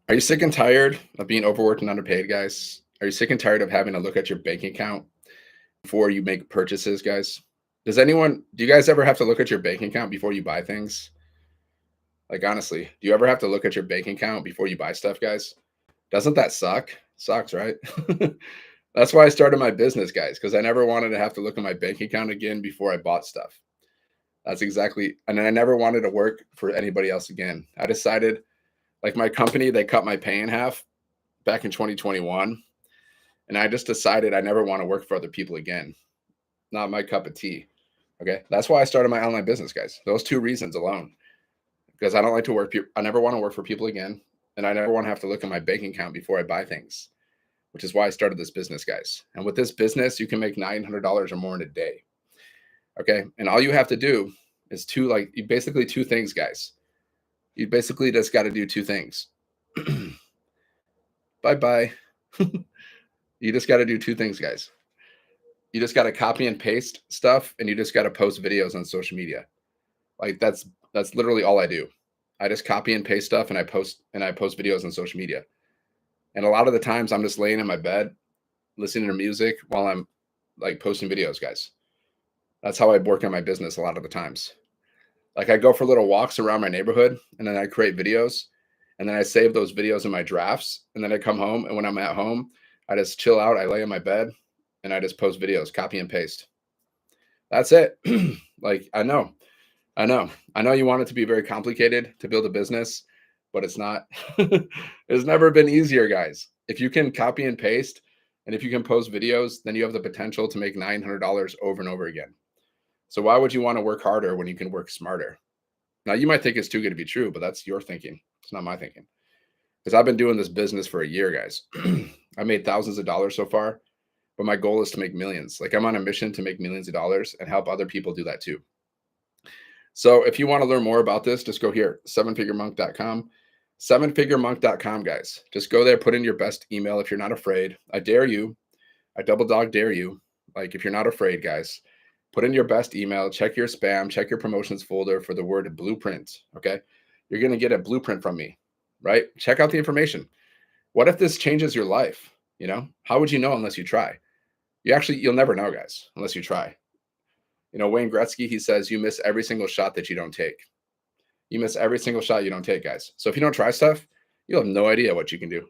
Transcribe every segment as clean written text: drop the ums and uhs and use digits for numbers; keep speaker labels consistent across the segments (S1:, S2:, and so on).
S1: Are you sick and tired of being overworked and underpaid, guys? Are you sick and tired of having to look at your bank account before you make purchases, guys? Do you guys ever have to look at your bank account before you buy things? Like, honestly, do you ever have to look at your bank account before you buy stuff, guys? Doesn't that suck? Sucks, right? That's why I started my business, guys, because I never wanted to have to look at my bank account again before I bought stuff. That's exactly, and I never wanted to work for anybody else again. I decided, like my company, they cut my pay in half back in 2021. And I just decided I never want to work for other people again. Not my cup of tea. Okay. That's why I started my online business, guys. Those two reasons alone. Because I don't like to work. I never want to work for people again. And I never want to have to look at my bank account before I buy things, which is why I started this business, guys. And with this business, you can make $900 or more in a day. Okay. And all you have to do is basically two things, guys. You basically just got to do two things. Bye-bye. You just got to do two things, guys. You just got to copy and paste stuff, and you just got to post videos on social media. Like that's literally all I do. I just copy and paste stuff, and I post videos on social media. And a lot of the times I'm just laying in my bed listening to music while I'm like posting videos, guys. That's how I work on my business a lot of the times. Like I go for little walks around my neighborhood, and then I create videos, and then I save those videos in my drafts, and then I come home, and when I'm at home, I just chill out. I lay in my bed and I just post videos, copy and paste. That's it. Like, I know you want it to be very complicated to build a business, but it's not. It's never been easier, guys. If you can copy and paste and if you can post videos, then you have the potential to make $900 over and over again. So why would you want to work harder when you can work smarter? Now, you might think it's too good to be true, but that's your thinking. It's not my thinking. Because I've been doing this business for a year, guys. I made thousands of dollars so far, but my goal is to make millions. Like I'm on a mission to make millions of dollars and help other people do that too. So if you want to learn more about this, just go here, sevenfiguremonk.com, sevenfiguremonk.com, guys. Just go there, put in your best email if you're not afraid. I dare you. I double dog dare you. Like if you're not afraid, guys, put in your best email, check your spam, check your promotions folder for the word blueprint. Okay. You're going to get a blueprint from me, right? Check out the information. What if this changes your life? How would you know unless you try? You'll never know, guys, unless you try. Wayne Gretzky, he says, you miss every single shot that you don't take. You miss every single shot you don't take, guys. So if you don't try stuff, you'll have no idea what you can do.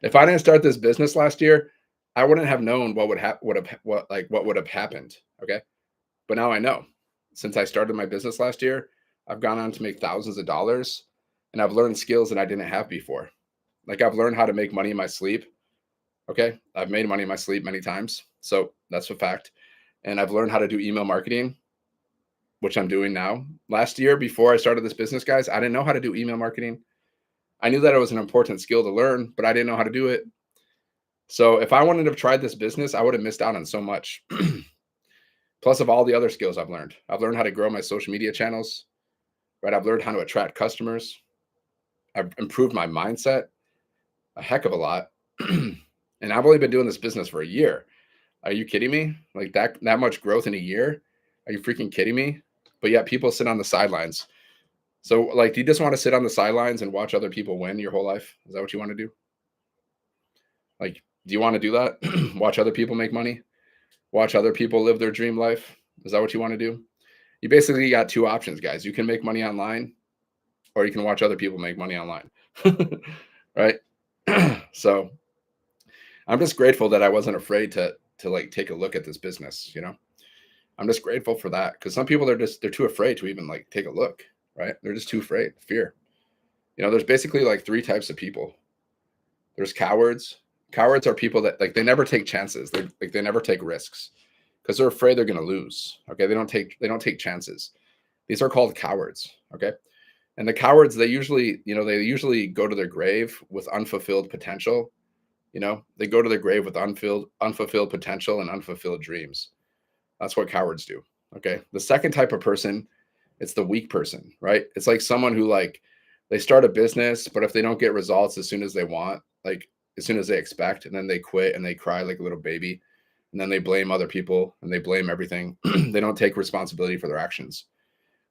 S1: If I didn't start this business last year, I wouldn't have known what would have happened. Okay. But now I know. Since I started my business last year, I've gone on to make thousands of dollars, and I've learned skills that I didn't have before. Like I've learned how to make money in my sleep. Okay. I've made money in my sleep many times. So that's a fact. And I've learned how to do email marketing, which I'm doing now. Last year, before I started this business, guys, I didn't know how to do email marketing. I knew that it was an important skill to learn, but I didn't know how to do it. So if I wanted to have tried this business, I would have missed out on so much. Plus of all the other skills I've learned. I've learned how to grow my social media channels, right? I've learned how to attract customers. I've improved my mindset a heck of a lot. And I've only been doing this business for a year. Are you kidding me? Like that much growth in a year? Are you freaking kidding me? But yet people sit on the sidelines. So like, do you just want to sit on the sidelines and watch other people win your whole life? Is that what you want to do? Like, do you want to do that? Watch other people make money? Watch other people live their dream life? Is that what you want to do? You basically got two options, guys. You can make money online, or you can watch other people make money online. Right? So I'm just grateful that I wasn't afraid to like take a look at this business. I'm just grateful for that, because some people they're too afraid to even like take a look, right? They're just too afraid. Fear. There's basically like three types of people. There's cowards. Cowards are people that like they never take chances. They never take risks because they're afraid they're going to lose. Okay, they don't take chances. These are called cowards. Okay, and the cowards they usually go to their grave with unfulfilled potential. They go to their grave with unfulfilled potential and unfulfilled dreams. That's what cowards do. Okay. The second type of person, it's the weak person, right? It's like someone who like they start a business, but if they don't get results as soon as they want, like as soon as they expect, and then they quit and they cry like a little baby, and then they blame other people and they blame everything. They don't take responsibility for their actions.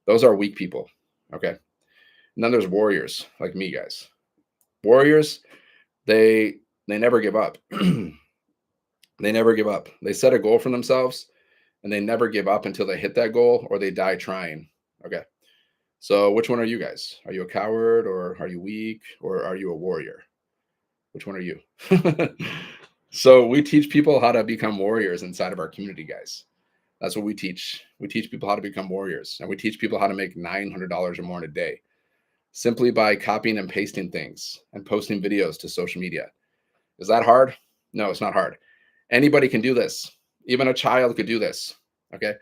S1: Those are weak people. Okay. And then there's warriors like me, guys. Warriors, they never give up. They never give up. They set a goal for themselves and they never give up until they hit that goal or they die trying. Okay. So which one are you guys? Are you a coward or are you weak or are you a warrior? Which one are you? So we teach people how to become warriors inside of our community, guys. That's what we teach. We teach people how to become warriors, and we teach people how to make $900 or more in a day simply by copying and pasting things and posting videos to social media. Is that hard? No, it's not hard. Anybody can do this. Even a child could do this. Okay.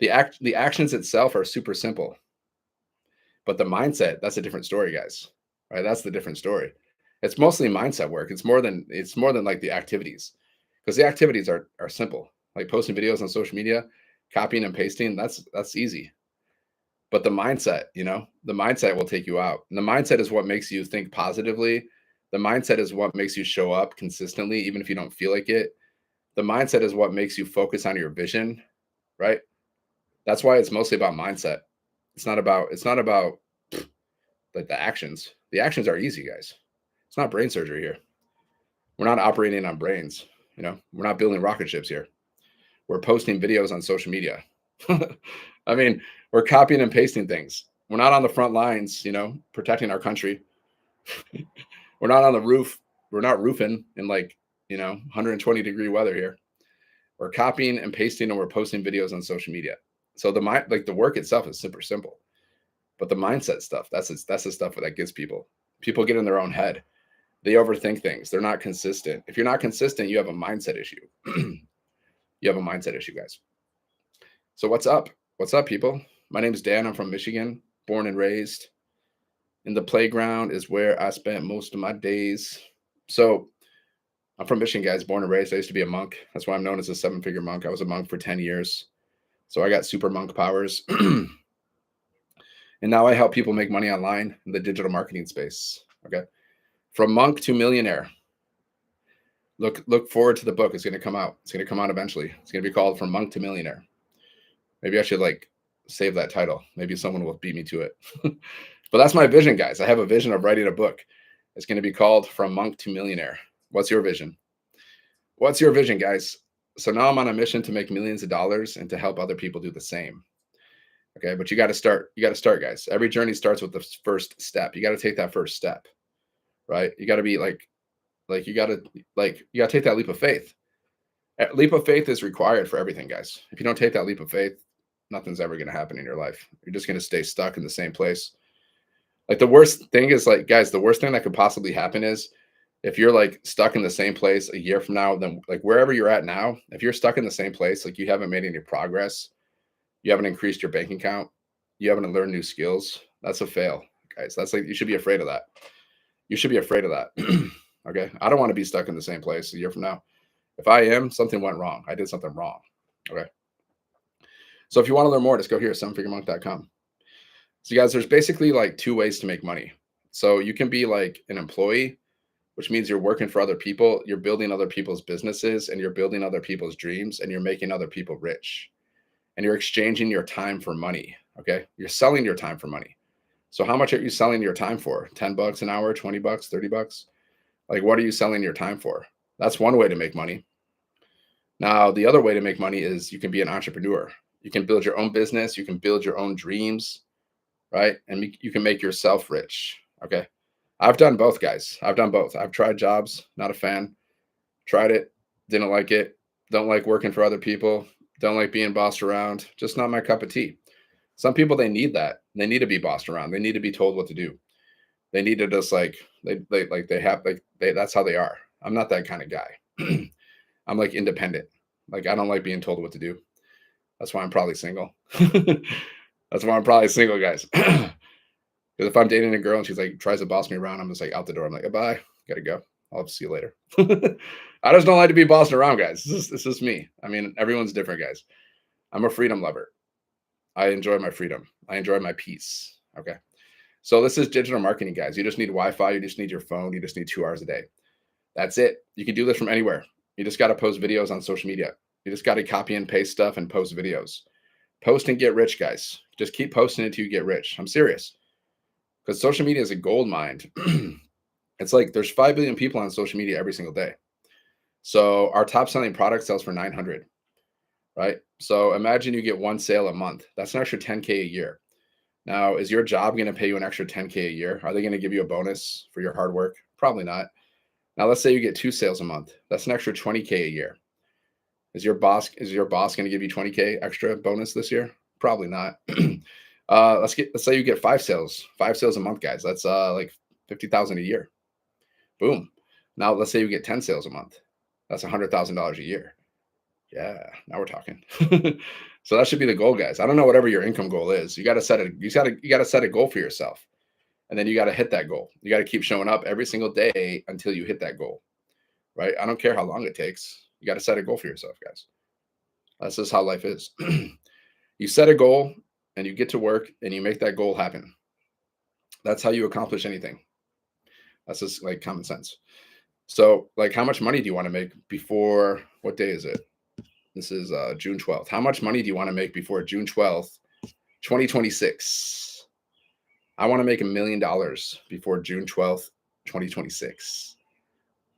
S1: The actions itself are super simple, but the mindset, that's a different story, guys. Right? That's the different story. It's mostly mindset work. It's more than like the activities. Because the activities are simple. Like posting videos on social media, copying and pasting, that's easy. But the mindset, the mindset will take you out. And the mindset is what makes you think positively. The mindset is what makes you show up consistently, even if you don't feel like it. The mindset is what makes you focus on your vision, right? That's why it's mostly about mindset. It's not about like the actions. The actions are easy, guys. It's not brain surgery here. We're not operating on brains. We're not building rocket ships here. We're posting videos on social media. I mean, we're copying and pasting things. We're not on the front lines, protecting our country. We're not on the roof. We're not roofing in 120-degree weather here. We're copying and pasting and we're posting videos on social media. So the work itself is super simple, but the mindset stuff, that's the stuff that gets people. People get in their own head. They overthink things. They're not consistent. If you're not consistent, you have a mindset issue. You have a mindset issue, guys. So what's up? What's up, people? My name is Dan. I'm from Michigan, born and raised. In the playground is where I spent most of my days. So I'm from Michigan, guys, born and raised. I used to be a monk. That's why I'm known as a 7-figure monk. I was a monk for 10 years. So I got super monk powers. And now I help people make money online in the digital marketing space. Okay. From monk to millionaire. Look forward to the book. It's going to come out. It's going to come out eventually. It's going to be called From Monk to Millionaire. Maybe I should save that title. Maybe someone will beat me to it. But that's my vision, guys. I have a vision of writing a book. It's going to be called From Monk to Millionaire. What's your vision? What's your vision, guys? So now I'm on a mission to make millions of dollars and to help other people do the same. Okay, but you got to start. You got to start, guys. Every journey starts with the first step. You got to take that first step, right? You got to be you got to take that leap of faith. A leap of faith is required for everything, guys. If you don't take that leap of faith, nothing's ever going to happen in your life. You're just going to stay stuck in the same place. The worst thing is guys, the worst thing that could possibly happen is if you're stuck in the same place a year from now, then wherever you're at now, if you're stuck in the same place, you haven't made any progress, you haven't increased your bank account, you haven't learned new skills, that's a fail, guys. That's you should be afraid of that. You should be afraid of that. Okay. I don't want to be stuck in the same place a year from now. If I am, something went wrong. I did something wrong. Okay. So if you want to learn more, just go here, 7figuremonk.com. So guys, there's basically 2 ways to make money. So you can be an employee, which means you're working for other people. You're building other people's businesses and you're building other people's dreams and you're making other people rich and you're exchanging your time for money. Okay. You're selling your time for money. So how much are you selling your time for? $10 an hour, $20, $30? What are you selling your time for? That's one way to make money. Now, the other way to make money is you can be an entrepreneur. You can build your own business. You can build your own dreams, right? And you can make yourself rich. Okay. I've done both, guys. I've done both. I've tried jobs, not a fan. Tried it, didn't like it. Don't like working for other people. Don't like being bossed around. Just not my cup of tea. Some people, they need that. They need to be bossed around. They need to be told what to do. They need to just that's how they are. I'm not that kind of guy. I'm independent. I don't like being told what to do. That's why I'm probably single. That's why I'm probably single, guys. Because if I'm dating a girl and she's tries to boss me around, I'm just out the door. I'm bye, gotta go. I'll see you later. I just don't like to be bossed around, guys. This is me. I mean, everyone's different, guys. I'm a freedom lover. I enjoy my freedom. I enjoy my peace. Okay. So this is digital marketing, guys. You just need Wi-Fi. You just need your phone. You just need 2 hours a day. That's it. You can do this from anywhere. You just got to post videos on social media. You just got to copy and paste stuff and post videos. Post and get rich, guys. Just keep posting until you get rich. I'm serious. Because social media is a gold mine. It's like there's 5 billion people on social media every single day. So our top selling product sells for 900, right? So imagine you get one sale a month. That's an extra 10K a year. Now, is your job going to pay you an extra 10K a year? Are they going to give you a bonus for your hard work? Probably not. Now, let's say you get 2 sales a month. That's an extra 20K a year. Is your boss going to give you 20K extra bonus this year? Probably not. Let's say you get 5 sales a month, guys. That's like 50,000 a year. Boom. Now let's say you get 10 sales a month. That's $100,000 a year. Yeah, now we're talking. So that should be the goal, guys. I don't know whatever your income goal is. You got to set a goal for yourself. And then you got to hit that goal. You got to keep showing up every single day until you hit that goal. Right? I don't care how long it takes. You got to set a goal for yourself, guys. That's just how life is. You set a goal and you get to work and you make that goal happen. That's how you accomplish anything. That's just like common sense. So like, how much money do you want to make before, what day is it? This is June 12th. How much money do you want to make before June 12th, 2026? I want to make $1 million before June 12th, 2026.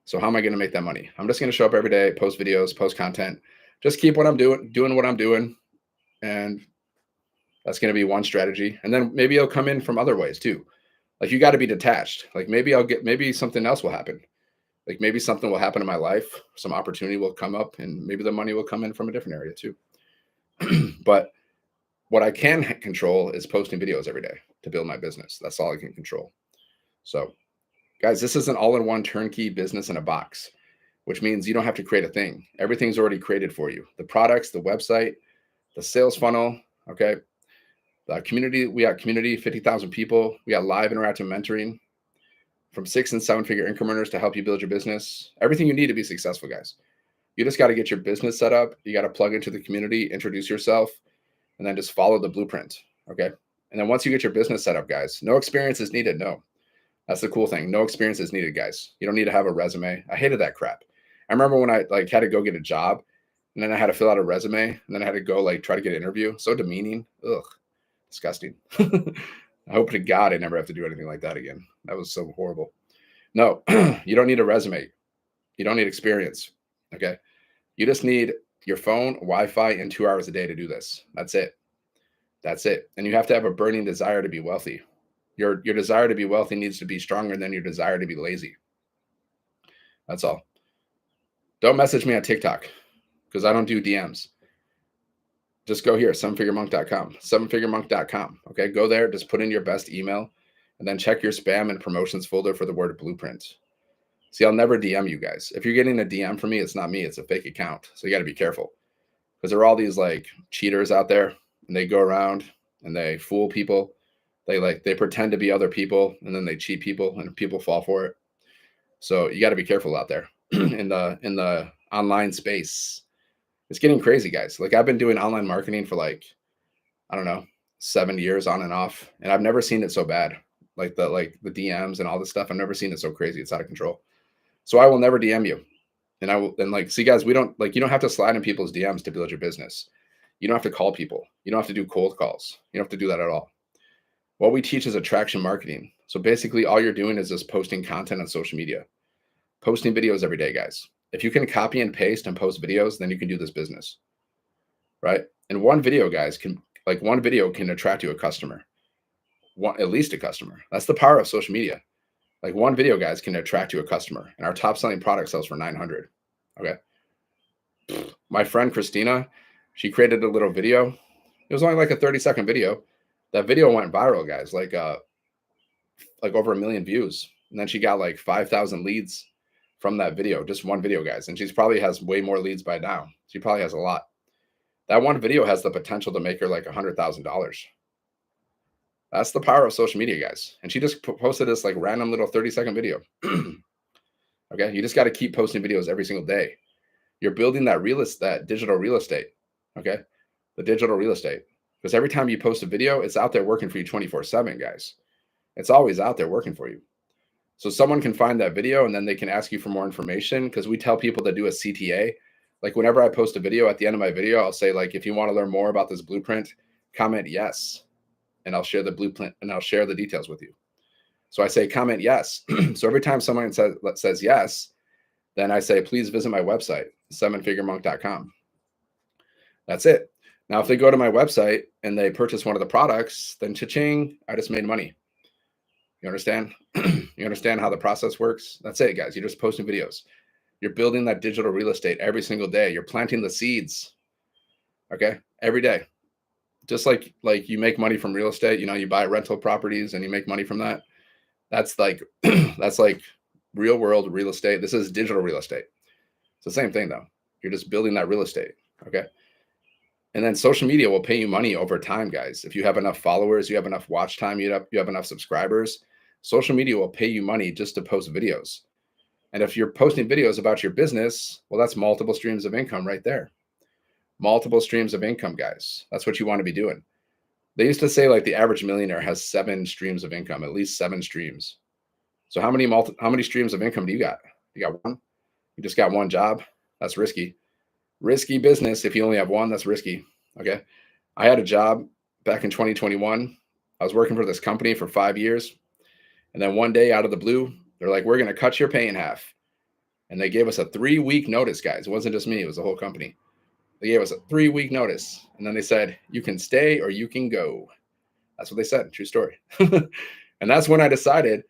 S1: So how am I going to make that money? I'm just going to show up every day, post videos, post content, just keep what I'm doing what I'm doing. And that's going to be one strategy. And then maybe it'll come in from other ways too. Like, you got to be detached. Like, maybe something else will happen. Like, maybe something will happen in my life. Some opportunity will come up and maybe the money will come in from a different area too. But what I can control is posting videos every day to build my business. That's all I can control. So guys, this is an all-in-one turnkey business in a box, which means you don't have to create a thing. Everything's already created for you. The products, the website, the sales funnel, okay? The community, we got community, 50,000 people. We got live interactive mentoring from 6 and 7-figure income earners to help you build your business. Everything you need to be successful, guys. You just got to get your business set up. You got to plug into the community, introduce yourself, and then just follow the blueprint, okay? And then once you get your business set up, guys, no experience is needed, no. That's the cool thing. No experience is needed, guys. You don't need to have a resume. I hated that crap. I remember when I had to go get a job and then I had to fill out a resume and then I had to go try to get an interview. So demeaning. Ugh, disgusting. I hope to God I never have to do anything like that again. That was so horrible. No, you don't need a resume. You don't need experience. Okay. You just need your phone, Wi-Fi, and 2 hours a day to do this. That's it. That's it. And you have to have a burning desire to be wealthy. Your desire to be wealthy needs to be stronger than your desire to be lazy. That's all. Don't message me on TikTok because I don't do DMs. Just go here, sevenfiguremonk.com, sevenfiguremonk.com. Okay, go there, just put in your best email and then check your spam and promotions folder for the word blueprint. See, I'll never DM you guys. If you're getting a DM from me, it's not me, it's a fake account. So you got to be careful because there are all these cheaters out there and they go around and they fool people. They pretend to be other people and then they cheat people and people fall for it. So you got to be careful out there in the online space. It's getting crazy, guys. I've been doing online marketing for I don't know, 7 years on and off, and I've never seen it so bad. The DMs and all this stuff, I've never seen it so crazy. It's out of control. So I will never DM you. And see, guys, we don't you don't have to slide in people's DMs to build your business. You don't have to call people. You don't have to do cold calls. You don't have to do that at all. What we teach is attraction marketing. So basically all you're doing is just posting content on social media, posting videos every day, guys. If you can copy and paste and post videos, then you can do this business, right? And one video, guys, can attract you a customer, at least a customer. That's the power of social media. One video, guys, can attract you a customer, and our top selling product sells for 900. Okay. My friend Christina, she created a little video. It was only a 30-second video. That video went viral, guys, over 1 million views. And then she got 5,000 leads from that video, just one video, guys. And she's probably has way more leads by now. She probably has a lot. That one video has the potential to make her $100,000. That's the power of social media, guys. And she just posted this random little 30-second video. Okay. You just got to keep posting videos every single day. You're building that digital real estate. Okay. The digital real estate. Because every time you post a video, it's out there working for you 24/7, guys. It's always out there working for you. So someone can find that video and then they can ask you for more information, because we tell people to do a CTA. Whenever I post a video, at the end of my video, I'll say, if you want to learn more about this blueprint, comment yes. And I'll share the blueprint and I'll share the details with you. So I say comment yes. So every time someone says yes, then I say, please visit my website, sevenfiguremonk.com. That's it. Now, if they go to my website and they purchase one of the products, then cha-ching, I just made money. You understand? You understand how the process works? That's it, guys. You're just posting videos. You're building that digital real estate every single day. You're planting the seeds, okay? Every day. Just like you make money from real estate, you buy rental properties and you make money from that. That's like that's like real world real estate. This is digital real estate. It's the same thing though. You're just building that real estate, okay? And then social media will pay you money over time, guys. If you have enough followers, you have enough watch time, you have enough subscribers, social media will pay you money just to post videos. And if you're posting videos about your business, well, that's multiple streams of income right there. Multiple streams of income, guys. That's what you want to be doing. They used to say like the average millionaire has 7 streams of income, at least 7 streams. So how many streams of income do you got? You got one? You just got one job? That's risky. Risky business. If you only have one, that's risky. Okay. I had a job back in 2021. I was working for this company for 5 years. And then one day out of the blue, they're like, we're going to cut your pay in half. And they gave us a 3-week notice, guys. It wasn't just me. It was the whole company. They gave us a 3-week notice. And then they said, you can stay or you can go. That's what they said. True story. And that's when I decided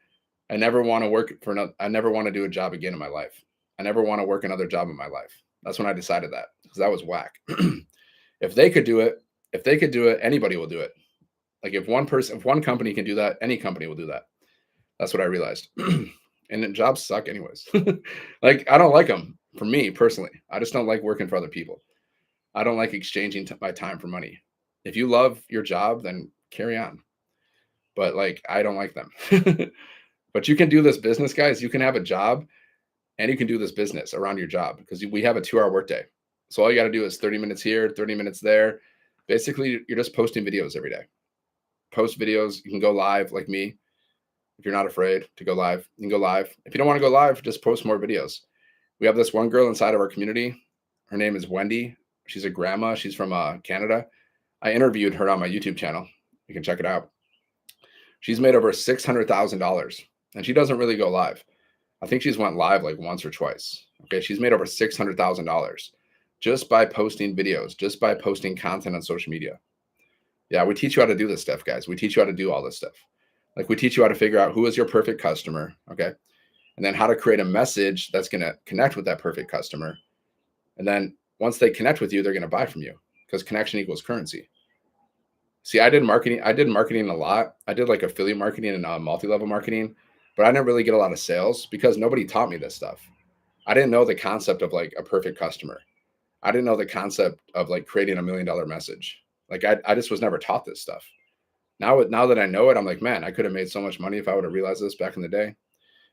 S1: I never want to do a job again in my life. I never want to work another job in my life. That's when I decided that, because that was whack. If they could do it, anybody will do it. Like if one company can do that, any company will do that. That's what I realized. And then jobs suck anyways. Like I don't like them. For me personally, I just don't like working for other people. I don't like exchanging my time for money. If you love your job, then carry on. But like, I don't like them. But you can do this business, guys. You can have a job and you can do this business around your job, because we have a 2-hour workday. So all you got to do is 30 minutes here, 30 minutes there. Basically, you're just posting videos every day. Post videos. You can go live like me. If you're not afraid to go live, you can go live. If you don't want to go live, just post more videos. We have this one girl inside of our community. Her name is Wendy. She's a grandma. She's from Canada. I interviewed her on my YouTube channel. You can check it out. She's made over $600,000, and she doesn't really go live. I think she's went live like once or twice. Okay, she's made over $600,000 just by posting videos, just by posting content on social media. Yeah, we teach you how to do this stuff, guys. We teach you how to do all this stuff. Like we teach you how to figure out who is your perfect customer, okay? And then how to create a message that's going to connect with that perfect customer. And then once they connect with you, they're going to buy from you, because connection equals currency. See, I did marketing a lot. I did like affiliate marketing and multi-level marketing, but I didn't really get a lot of sales because nobody taught me this stuff. I didn't know the concept of like a perfect customer. I didn't know the concept of like creating $1 million message. Like I just was never taught this stuff. Now that I know it, I'm like, man, I could have made so much money if I would have realized this back in the day.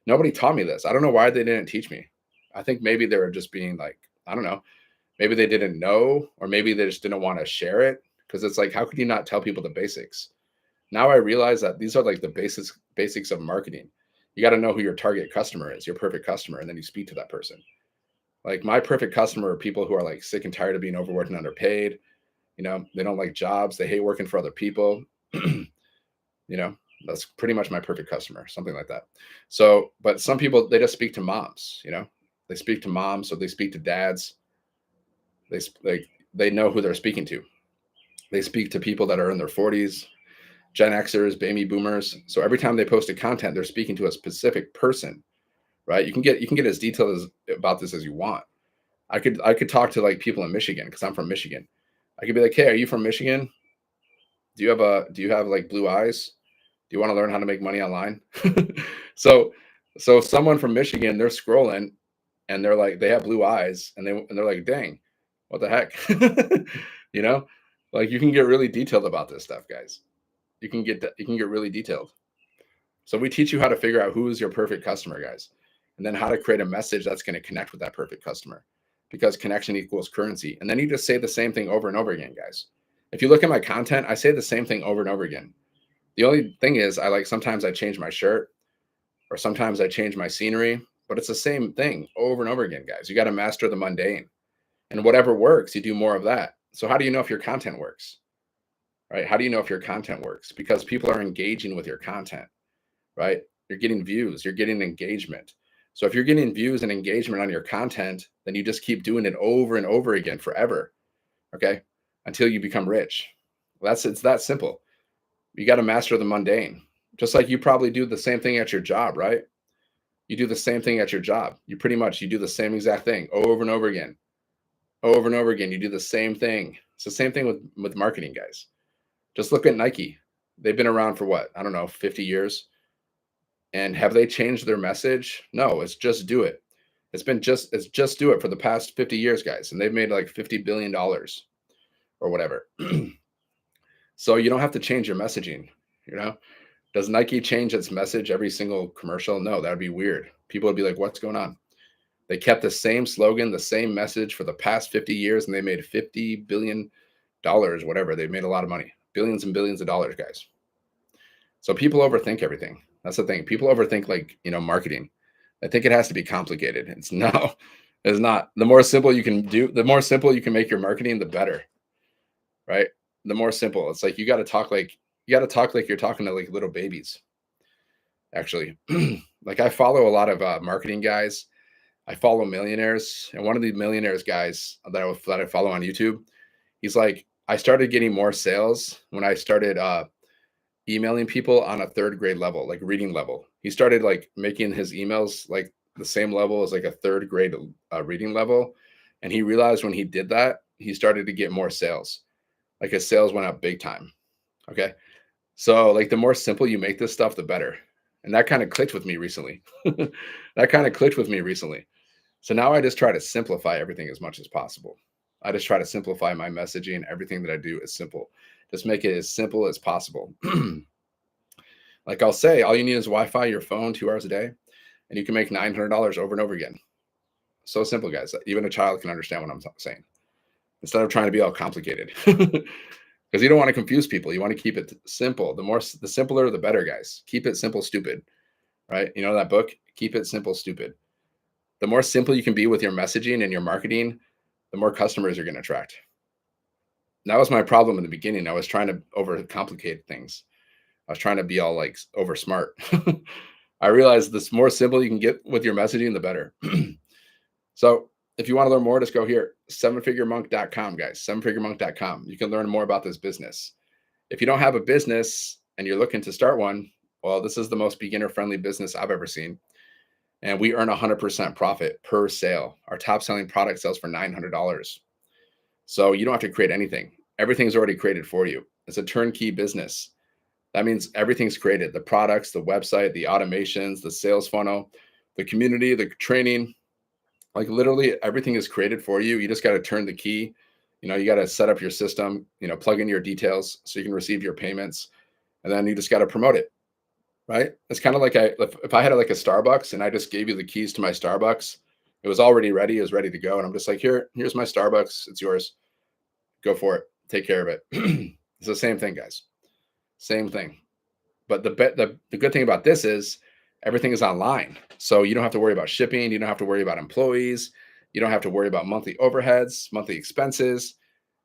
S1: Nobody taught me this. I don't know why they didn't teach me. I think maybe they were just being like, I don't know, maybe they didn't know, or maybe they just didn't want to share it. Because it's like, how could you not tell people the basics? Now I realize that these are like the basics of marketing. You got to know who your target customer is, your perfect customer, and then you speak to that person. Like my perfect customer are people who are like sick and tired of being overworked and underpaid. They don't like jobs. They hate working for other people. That's pretty much my perfect customer, something like that. So, but some people, they just speak to moms, they speak to moms, so they speak to dads. They know who they're speaking to. They speak to people that are in their 40s, Gen Xers, baby boomers. So every time they post a content, they're speaking to a specific person, right? You can get as detailed about this as you want. I could talk to like people in Michigan, because I'm from Michigan. I could be like, hey, are you from Michigan? Do you have like blue eyes? Do you want to learn how to make money online? So someone from Michigan, they're scrolling and they're like, they have blue eyes and they're like, dang, what the heck? Like you can get really detailed about this stuff, guys. You can get really detailed. So we teach you how to figure out who is your perfect customer, guys, and then how to create a message that's going to connect with that perfect customer, because connection equals currency. And then you just say the same thing over and over again, guys. If you look at my content, I say the same thing over and over again. The only thing is sometimes I change my shirt, or sometimes I change my scenery, but it's the same thing over and over again, guys. You got to master the mundane, and whatever works, you do more of that. So how do you know if your content works? Right? How do you know if your content works? Because people are engaging with your content, right? You're getting views, you're getting engagement. So if you're getting views and engagement on your content, then you just keep doing it over and over again forever. Okay. Until you become rich. It's that simple. You got to master the mundane. Just like you probably do the same thing at your job, right? You do the same thing at your job. You do the same exact thing over and over again. Over and over again. You do the same thing. It's the same thing with marketing, guys. Just look at Nike. They've been around for what? I don't know, 50 years. And have they changed their message? No, it's just do it. It's just do it for the past 50 years, guys. And they've made like $50 billion or whatever. So you don't have to change your messaging, you know? Does Nike change its message every single commercial? No, that would be weird. People would be like, what's going on? They kept the same slogan, the same message for the past 50 years, and they made $50 billion, whatever. They've made a lot of money, billions and billions of dollars, guys. So people overthink everything. That's the thing. People overthink, like, marketing. I think it has to be complicated. It's not. The more simple you can do, the more simple you can make your marketing, the better. Right? The more simple. It's like you got to talk like you're talking to like little babies. Actually, like I follow a lot of marketing guys. I follow millionaires, and one of the millionaires guys that I follow on YouTube, he's like, I started getting more sales when I started emailing people on a third grade level, like reading level. He started like making his emails like the same level as like a third grade reading level, and he realized when he did that, he started to get more sales. Like his sales went up big time. Okay. So like the more simple you make this stuff, the better. And that kind of clicked with me recently. So now I just try to simplify everything as much as possible. I just try to simplify my messaging. Everything that I do is simple. Just make it as simple as possible. Like I'll say, all you need is Wi-Fi, your phone, 2 hours a day, and you can make $900 over and over again. So simple, guys. Even a child can understand what I'm saying. Instead of trying to be all complicated. Because you don't want to confuse people. You want to keep it simple. The simpler, the better, guys. Keep it simple, stupid. Right? You know that book? Keep it simple, stupid. The more simple you can be with your messaging and your marketing, the more customers you're going to attract. And that was my problem in the beginning. I was trying to overcomplicate things. I was trying to be all like over smart. I realized the more simple you can get with your messaging, the better. So if you want to learn more, just go here, sevenfiguremonk.com, guys, sevenfiguremonk.com. You can learn more about this business. If you don't have a business and you're looking to start one, well, this is the most beginner-friendly business I've ever seen. And we earn 100% profit per sale. Our top selling product sells for $900. So you don't have to create anything. Everything's already created for you. It's a turnkey business. That means everything's created. The products, the website, the automations, the sales funnel, the community, the training. Like literally everything is created for you. You just got to turn the key. You got to set up your system, plug in your details so you can receive your payments. And then you just got to promote it, right? It's kind of like if I had like a Starbucks and I just gave you the keys to my Starbucks, it was already ready. It was ready to go. And I'm just like, here's my Starbucks. It's yours. Go for it. Take care of it. It's the same thing, guys. Same thing. But the good thing about this is everything is online. So you don't have to worry about shipping. You don't have to worry about employees. You don't have to worry about monthly overheads, monthly expenses,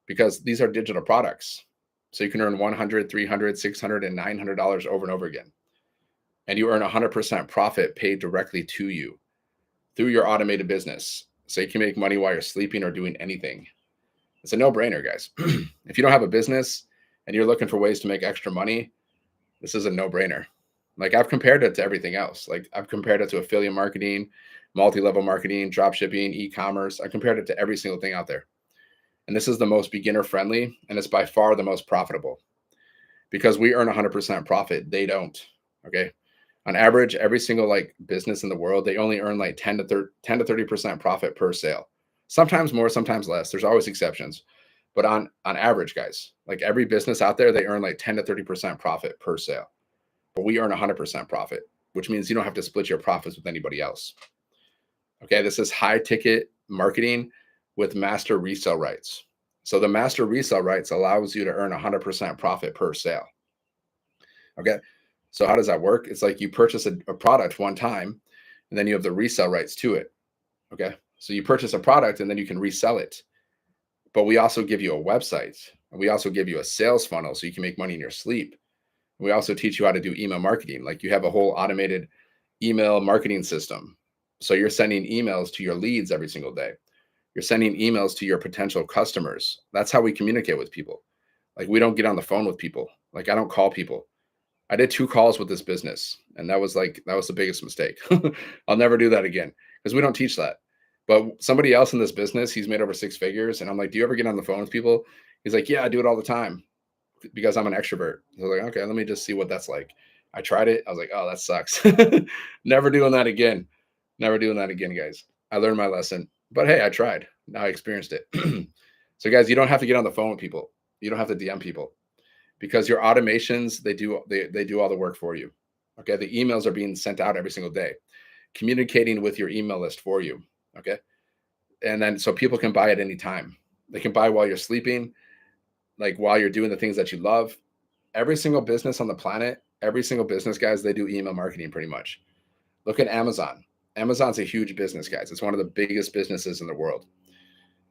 S1: because these are digital products. So you can earn $100, $300, $600, and $900 over and over again. And you earn 100% profit paid directly to you through your automated business. So you can make money while you're sleeping or doing anything. It's a no-brainer, guys. If you don't have a business and you're looking for ways to make extra money, this is a no-brainer. Like I've compared it to everything else. Like I've compared it to affiliate marketing, multi-level marketing, drop shipping, e-commerce. I compared it to every single thing out there. And this is the most beginner friendly, and it's by far the most profitable because we earn 100% profit. They don't. Okay. On average, every single like business in the world, they only earn like 10 to 30% profit per sale. Sometimes more, sometimes less. There's always exceptions. But on average, guys, like every business out there, they earn like 10 to 30% profit per sale. But we earn 100% profit, which means you don't have to split your profits with anybody else. Okay, this is high ticket marketing with master resale rights. So the master resale rights allows you to earn 100% profit per sale. Okay, so how does that work? It's like you purchase a product one time, and then you have the resale rights to it. Okay, so you purchase a product and then you can resell it. But we also give you a website, and we also give you a sales funnel so you can make money in your sleep. We also teach you how to do email marketing. Like you have a whole automated email marketing system. So you're sending emails to your leads every single day. You're sending emails to your potential customers. That's how we communicate with people. Like we don't get on the phone with people. Like I don't call people. I did 2 calls with this business, and that was the biggest mistake. I'll never do that again because we don't teach that. But somebody else in this business, he's made over 6 figures, and I'm like, "Do you ever get on the phone with people?" He's like, "Yeah, I do it all the time because I'm an extrovert." I was like, "Okay, let me just see what that's like." I tried it. I was like, "Oh, that sucks." Never doing that again. Never doing that again, guys. I learned my lesson. But hey, I tried. Now I experienced it. So guys, you don't have to get on the phone with people. You don't have to DM people because your automations, they do all the work for you. Okay? The emails are being sent out every single day, communicating with your email list for you. Okay? And then so people can buy at any time. They can buy while you're sleeping, like while you're doing the things that you love. Every single business on the planet, every single business, guys, they do email marketing pretty much. Look at Amazon. Amazon's a huge business, guys. It's one of the biggest businesses in the world.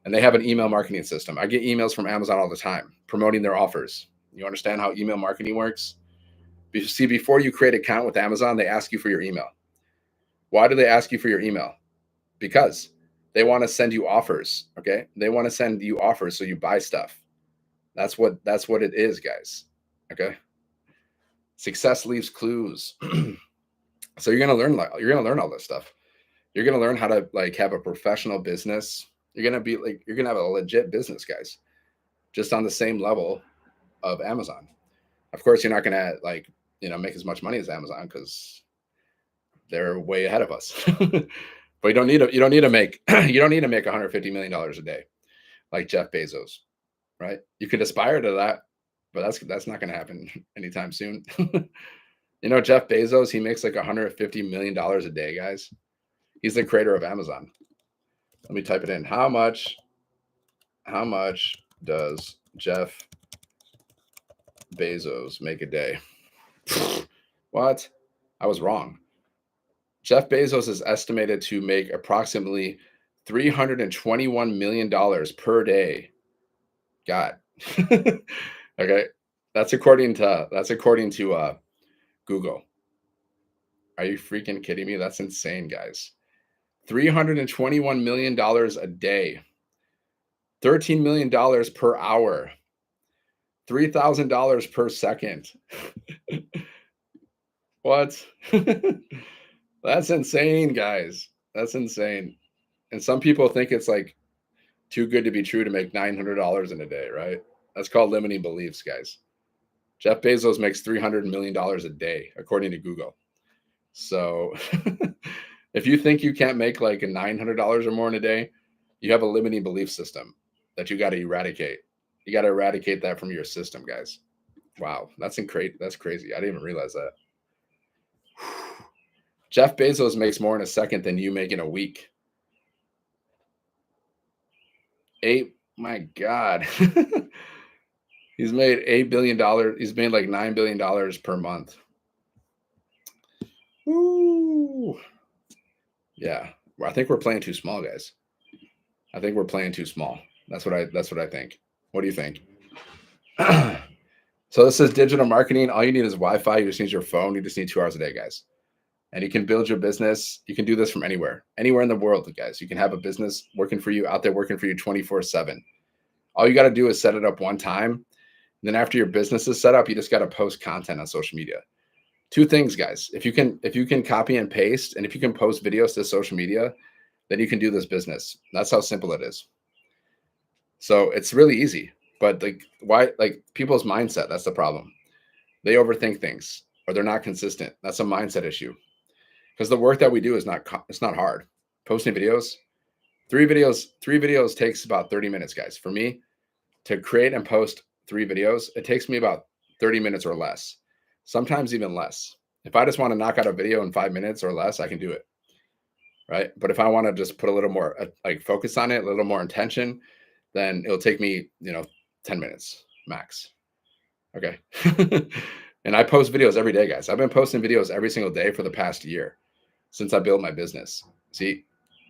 S1: And they have an email marketing system. I get emails from Amazon all the time promoting their offers. You understand how email marketing works? See, before you create an account with Amazon, they ask you for your email. Why do they ask you for your email? Because they want to send you offers. Okay. They want to send you offers so you buy stuff. That's what it is, guys. Okay. Success leaves clues. So you're gonna learn all this stuff. You're gonna learn how to like have a professional business. You're gonna have a legit business, guys, just on the same level of Amazon. Of course, you're not gonna make as much money as Amazon because they're way ahead of us. But you don't need to make you don't need to make $150 million a day like Jeff Bezos, right? You could aspire to that, but that's not gonna happen anytime soon. Jeff Bezos, he makes like $150 million a day, guys. He's the creator of Amazon. Let me type it in. How much does Jeff Bezos make a day? What? I was wrong. Jeff Bezos is estimated to make approximately $321 million per day. God. Okay. That's according to Google. Are you freaking kidding me? That's insane, guys. $321 million a day. $13 million per hour. $3,000 per second. What? That's insane, guys. That's insane. And some people think it's like too good to be true to make $900 in a day, right? That's called limiting beliefs, guys. Jeff Bezos makes $300 million a day, according to Google. So if you think you can't make like $900 or more in a day, you have a limiting belief system that you got to eradicate. You got to eradicate that from your system, guys. Wow, that's crazy. I didn't even realize that. Jeff Bezos makes more in a second than you make in a week. My God. He's made $8 billion. He's made like $9 billion per month. Woo. Yeah. Well, I think we're playing too small, guys. I think we're playing too small. That's what I think. What do you think? So this is digital marketing. All you need is Wi-Fi. You just need your phone. You just need 2 hours a day, guys. And you can build your business. You can do this from anywhere in the world, guys. You can have a business working for you 24/7. All you got to do is set it up one time. And then after your business is set up, you just got to post content on social media. 2 things, guys. If you can copy and paste, and if you can post videos to social media, then you can do this business. That's how simple it is. So it's really easy. But people's mindset, that's the problem. They overthink things, or they're not consistent. That's a mindset issue. Because the work that we do is not hard. Posting videos, 3 videos takes about 30 minutes, guys. For me to create and post 3 videos, it takes me about 30 minutes or less. Sometimes even less. If I just want to knock out a video in 5 minutes or less, I can do it. Right? But if I want to just put a little more focus on it, a little more intention, then it'll take me, 10 minutes max. Okay. And I post videos every day, guys. I've been posting videos every single day for the past year since I built my business. So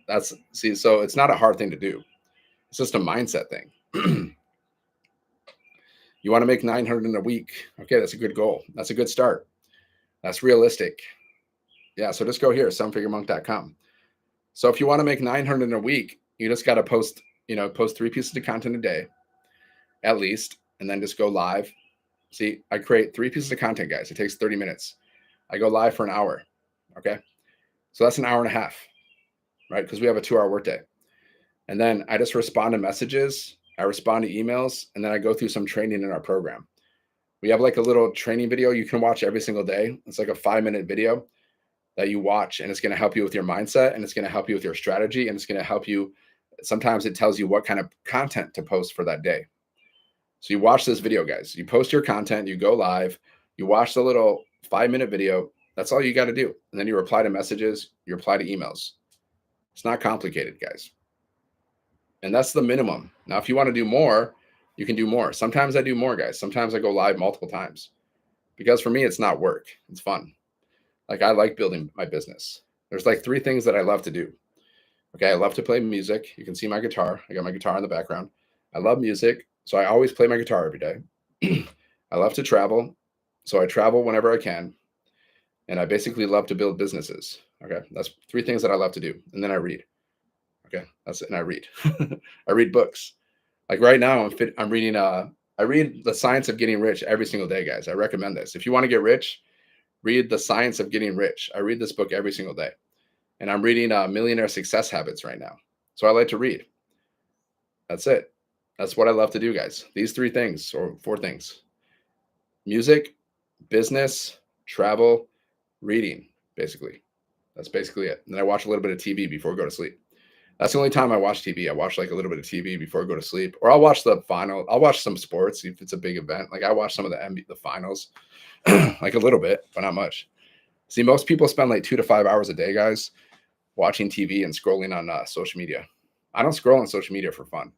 S1: it's not a hard thing to do. It's just a mindset thing. You want to make 900 in a week. Okay, that's a good goal. That's a good start. That's realistic. Yeah, so just go here, sevenfiguremonk.com. So if you want to make 900 in a week, you just got to post 3 pieces of content a day, at least, and then just go live. See, I create 3 pieces of content, guys. It takes 30 minutes. I go live for an hour. Okay. So that's an hour and a half, right? Because we have a 2-hour workday. And then I just respond to messages. I respond to emails, and then I go through some training in our program. We have like a little training video you can watch every single day. It's like a 5-minute video that you watch, and it's going to help you with your mindset, and it's going to help you with your strategy, and it's going to help you. Sometimes it tells you what kind of content to post for that day. So you watch this video, guys. You post your content, you go live, you watch the little 5-minute video. That's all you got to do. And then you reply to messages, you reply to emails. It's not complicated, guys. And that's the minimum. Now, if you want to do more, you can do more. Sometimes I do more, guys. Sometimes I go live multiple times because for me, it's not work. It's fun. Like I like building my business. There's like 3 things that I love to do. Okay. I love to play music. You can see my guitar. I got my guitar in the background. I love music. So I always play my guitar every day. I love to travel. So I travel whenever I can. And I basically love to build businesses. Okay. That's 3 things that I love to do. And then I read. Okay. That's it. And I read. I read books. Like right now I'm reading, I read The Science of Getting Rich every single day, guys. I recommend this. If you want to get rich, read The Science of Getting Rich. I read this book every single day. And I'm reading Millionaire Success Habits right now. So I like to read. That's it. That's what I love to do, guys. These 3 things or 4 things: music, business, travel, reading, basically. That's basically it. And then I watch a little bit of TV before I go to sleep. That's the only time I watch TV. I watch like a little bit of TV before I go to sleep, or I'll watch the final. I'll watch some sports if it's a big event. Like I watch some of the finals, like a little bit, but not much. See, most people spend like 2 to 5 hours a day, guys, watching TV and scrolling on social media. I don't scroll on social media for fun.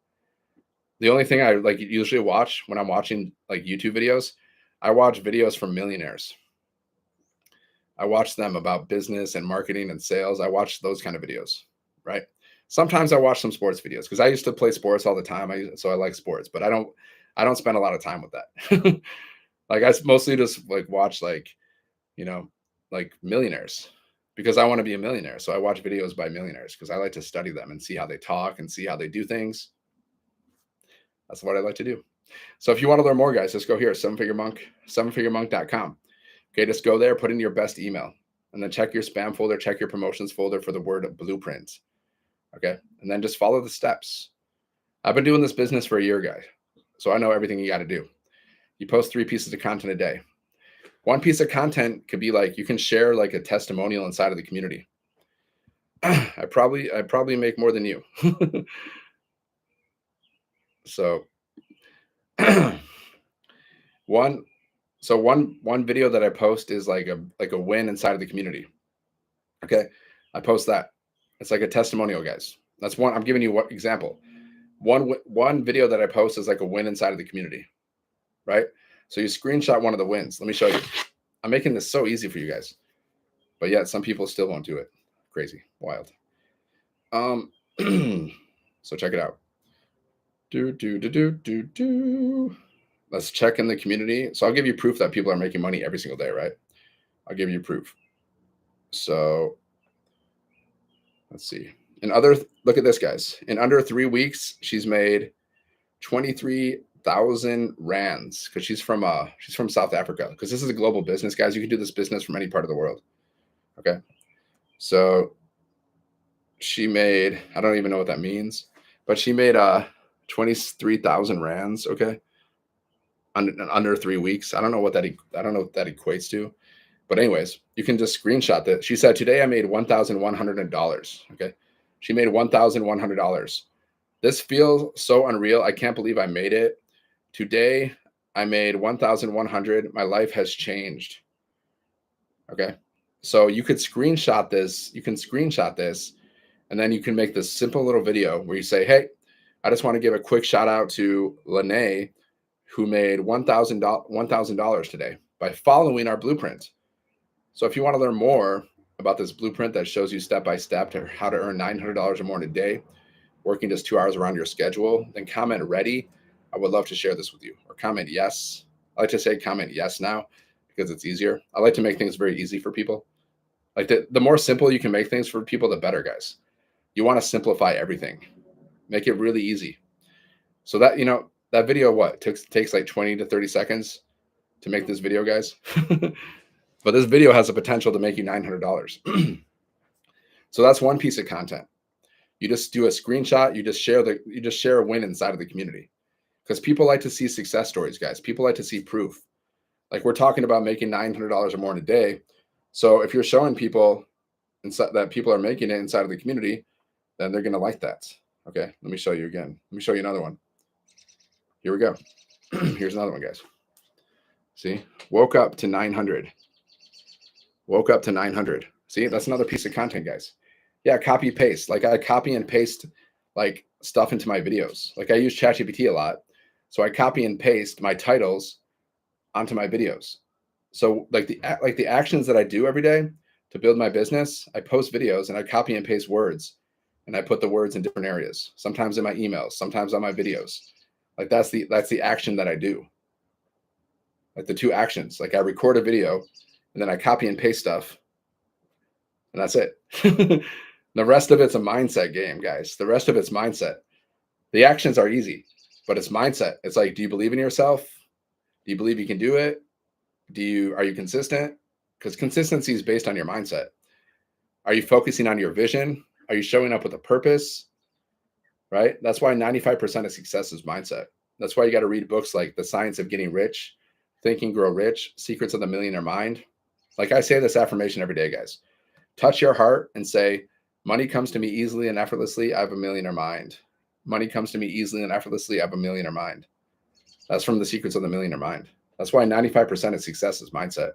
S1: The only thing I like usually watch when I'm watching like YouTube videos, I watch videos from millionaires. I watch them about business and marketing and sales. I watch those kind of videos, right? Sometimes I watch some sports videos because I used to play sports all the time. So I like sports, but I don't spend a lot of time with that. Like I mostly just like watch like millionaires because I want to be a millionaire. So I watch videos by millionaires because I like to study them and see how they talk and see how they do things. That's what I like to do. So if you want to learn more, guys, just go here, sevenfiguremonk.com. Okay, just go there, put in your best email, and then check your spam folder, check your promotions folder for the word blueprint. Okay, and then just follow the steps. I've been doing this business for a year, guys, so I know everything you got to do. You post 3 pieces of content a day. 1 piece of content could be like you can share like a testimonial inside of the community. I probably make more than you. So one video that I post is like a win inside of the community. Okay, I post that. It's like a testimonial, guys. That's one. I'm giving you what example. One video that I post is like a win inside of the community, right? So you screenshot one of the wins. Let me show you. I'm making this so easy for you guys, but yet some people still won't do it. Crazy, wild. So check it out. Let's check in the community. So I'll give you proof that people are making money every single day, right? I'll give you proof. So let's see. Look at this, guys. In under 3 weeks, she's made 23,000 rands because she's from South Africa. Because this is a global business, guys. You can do this business from any part of the world. Okay. So she made, I don't even know what that means, but she made 23,000 rands. Okay. Under 3 weeks. I don't know what that equates to. But anyways, you can just screenshot that. She said, today I made $1,100. Okay. She made $1,100. This feels so unreal. I can't believe I made it. Today I made 1,100. My life has changed. Okay. So you could screenshot this. You can screenshot this, and then you can make this simple little video where you say, hey, I just want to give a quick shout out to Lene, who made $1,000 today by following our blueprint. So if you want to learn more about this blueprint that shows you step-by-step to how to earn $900 or more in a day, working just 2 hours around your schedule, then comment ready. I would love to share this with you. Or comment yes. I like to say comment yes now because it's easier. I like to make things very easy for people. Like the more simple you can make things for people, the better, guys. You want to simplify everything. Make it really easy. So that, that video, what takes like 20 to 30 seconds to make this video, guys. But this video has the potential to make you $900. So that's one piece of content. You just do a screenshot. You just share a win inside of the community, because people like to see success stories, guys. People like to see proof. Like we're talking about making $900 or more in a day. So if you're showing people that people are making it inside of the community, then they're going to like that. Okay, let me show you again. Let me show you another one. Here we go. Here's another one, guys. See, woke up to 900. Woke up to 900. See, that's another piece of content, guys. Yeah, copy paste. Like I copy and paste like stuff into my videos. Like I use ChatGPT a lot. So I copy and paste my titles onto my videos. So like the actions that I do every day to build my business, I post videos and I copy and paste words, and I put the words in different areas. Sometimes in my emails, sometimes on my videos. Like that's the action that I do. Like the two actions. Like I record a video and then I copy and paste stuff, and that's it. The rest of it's a mindset game, guys. The rest of it's mindset. The actions are easy, but it's mindset. It's like, do you believe in yourself? Do you believe you can do it? Are you consistent? Because consistency is based on your mindset. Are you focusing on your vision? Are you showing up with a purpose? Right? That's why 95% of success is mindset. That's why you got to read books like The Science of Getting Rich, Think and Grow Rich, Secrets of the Millionaire Mind. Like I say this affirmation every day, guys. Touch your heart and say, money comes to me easily and effortlessly. I have a millionaire mind. Money comes to me easily and effortlessly. I have a millionaire mind. That's from The Secrets of the Millionaire Mind. That's why 95% of success is mindset.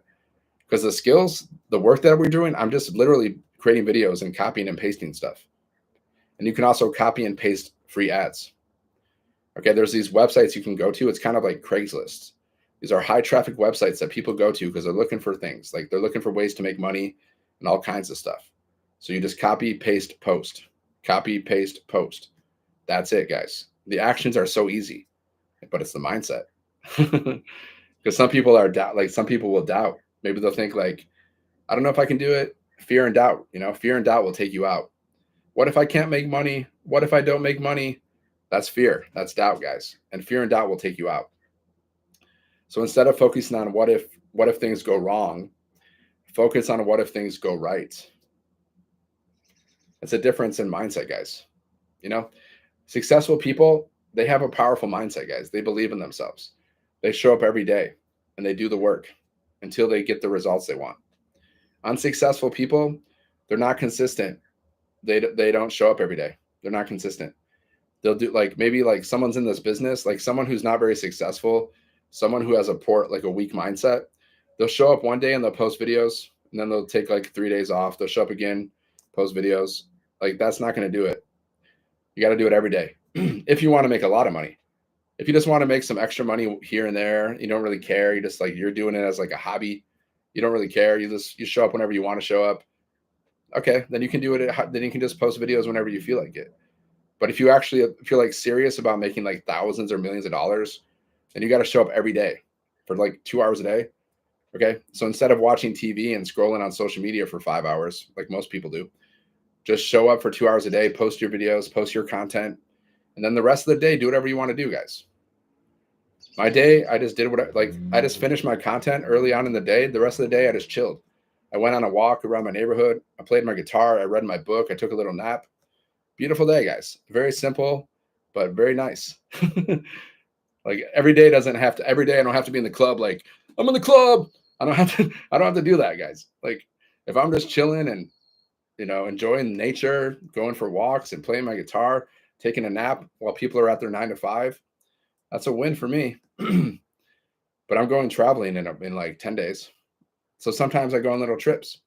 S1: Because the skills, the work that we're doing, I'm just literally creating videos and copying and pasting stuff. And you can also copy and paste free ads. Okay, there's these websites you can go to. It's kind of like Craigslist. These are high traffic websites that people go to because they're looking for things. Like they're looking for ways to make money and all kinds of stuff. So you just copy, paste, post. Copy, paste, post. That's it, guys. The actions are so easy, but it's the mindset. Because some people some people will doubt. Maybe they'll think like, I don't know if I can do it. Fear and doubt, fear and doubt will take you out. What if I can't make money? What if I don't make money? That's fear. That's doubt, guys. And fear and doubt will take you out. So instead of focusing on what if things go wrong, focus on what if things go right. It's a difference in mindset, guys. Successful people, they have a powerful mindset, guys. They believe in themselves. They show up every day and they do the work until they get the results they want. Unsuccessful people, they're not consistent. They don't show up every day. They're not consistent. They'll do maybe someone's in this business, like someone who's not very successful, someone who has a weak mindset. They'll show up one day and they'll post videos, and then they'll take 3 days off. They'll show up again, post videos. That's not going to do it. You got to do it every day if you want to make a lot of money. If you just want to make some extra money here and there, you don't really care. You just you're doing it as a hobby. You don't really care. You show up whenever you want to show up. Okay, then you can do it. Then you can just post videos whenever you feel like it. But if you're serious about making thousands or millions of dollars, then you got to show up every day for 2 hours a day. Okay, so instead of watching TV and scrolling on social media for 5 hours, like most people do, just show up for 2 hours a day, post your videos, post your content, and then the rest of the day, do whatever you want to do, guys. My day, I just did I just finished my content early on in the day. The rest of the day, I just chilled. I went on a walk around my neighborhood. I played my guitar. I read my book. I took a little nap. Beautiful day, guys. Very simple, but very nice. Every day I don't have to be in the club. I'm in the club. I don't have to do that, guys. If I'm just chilling and, enjoying nature, going for walks and playing my guitar, taking a nap while people are at their 9 to 5, that's a win for me. But I'm going traveling in 10 days. So sometimes I go on little trips.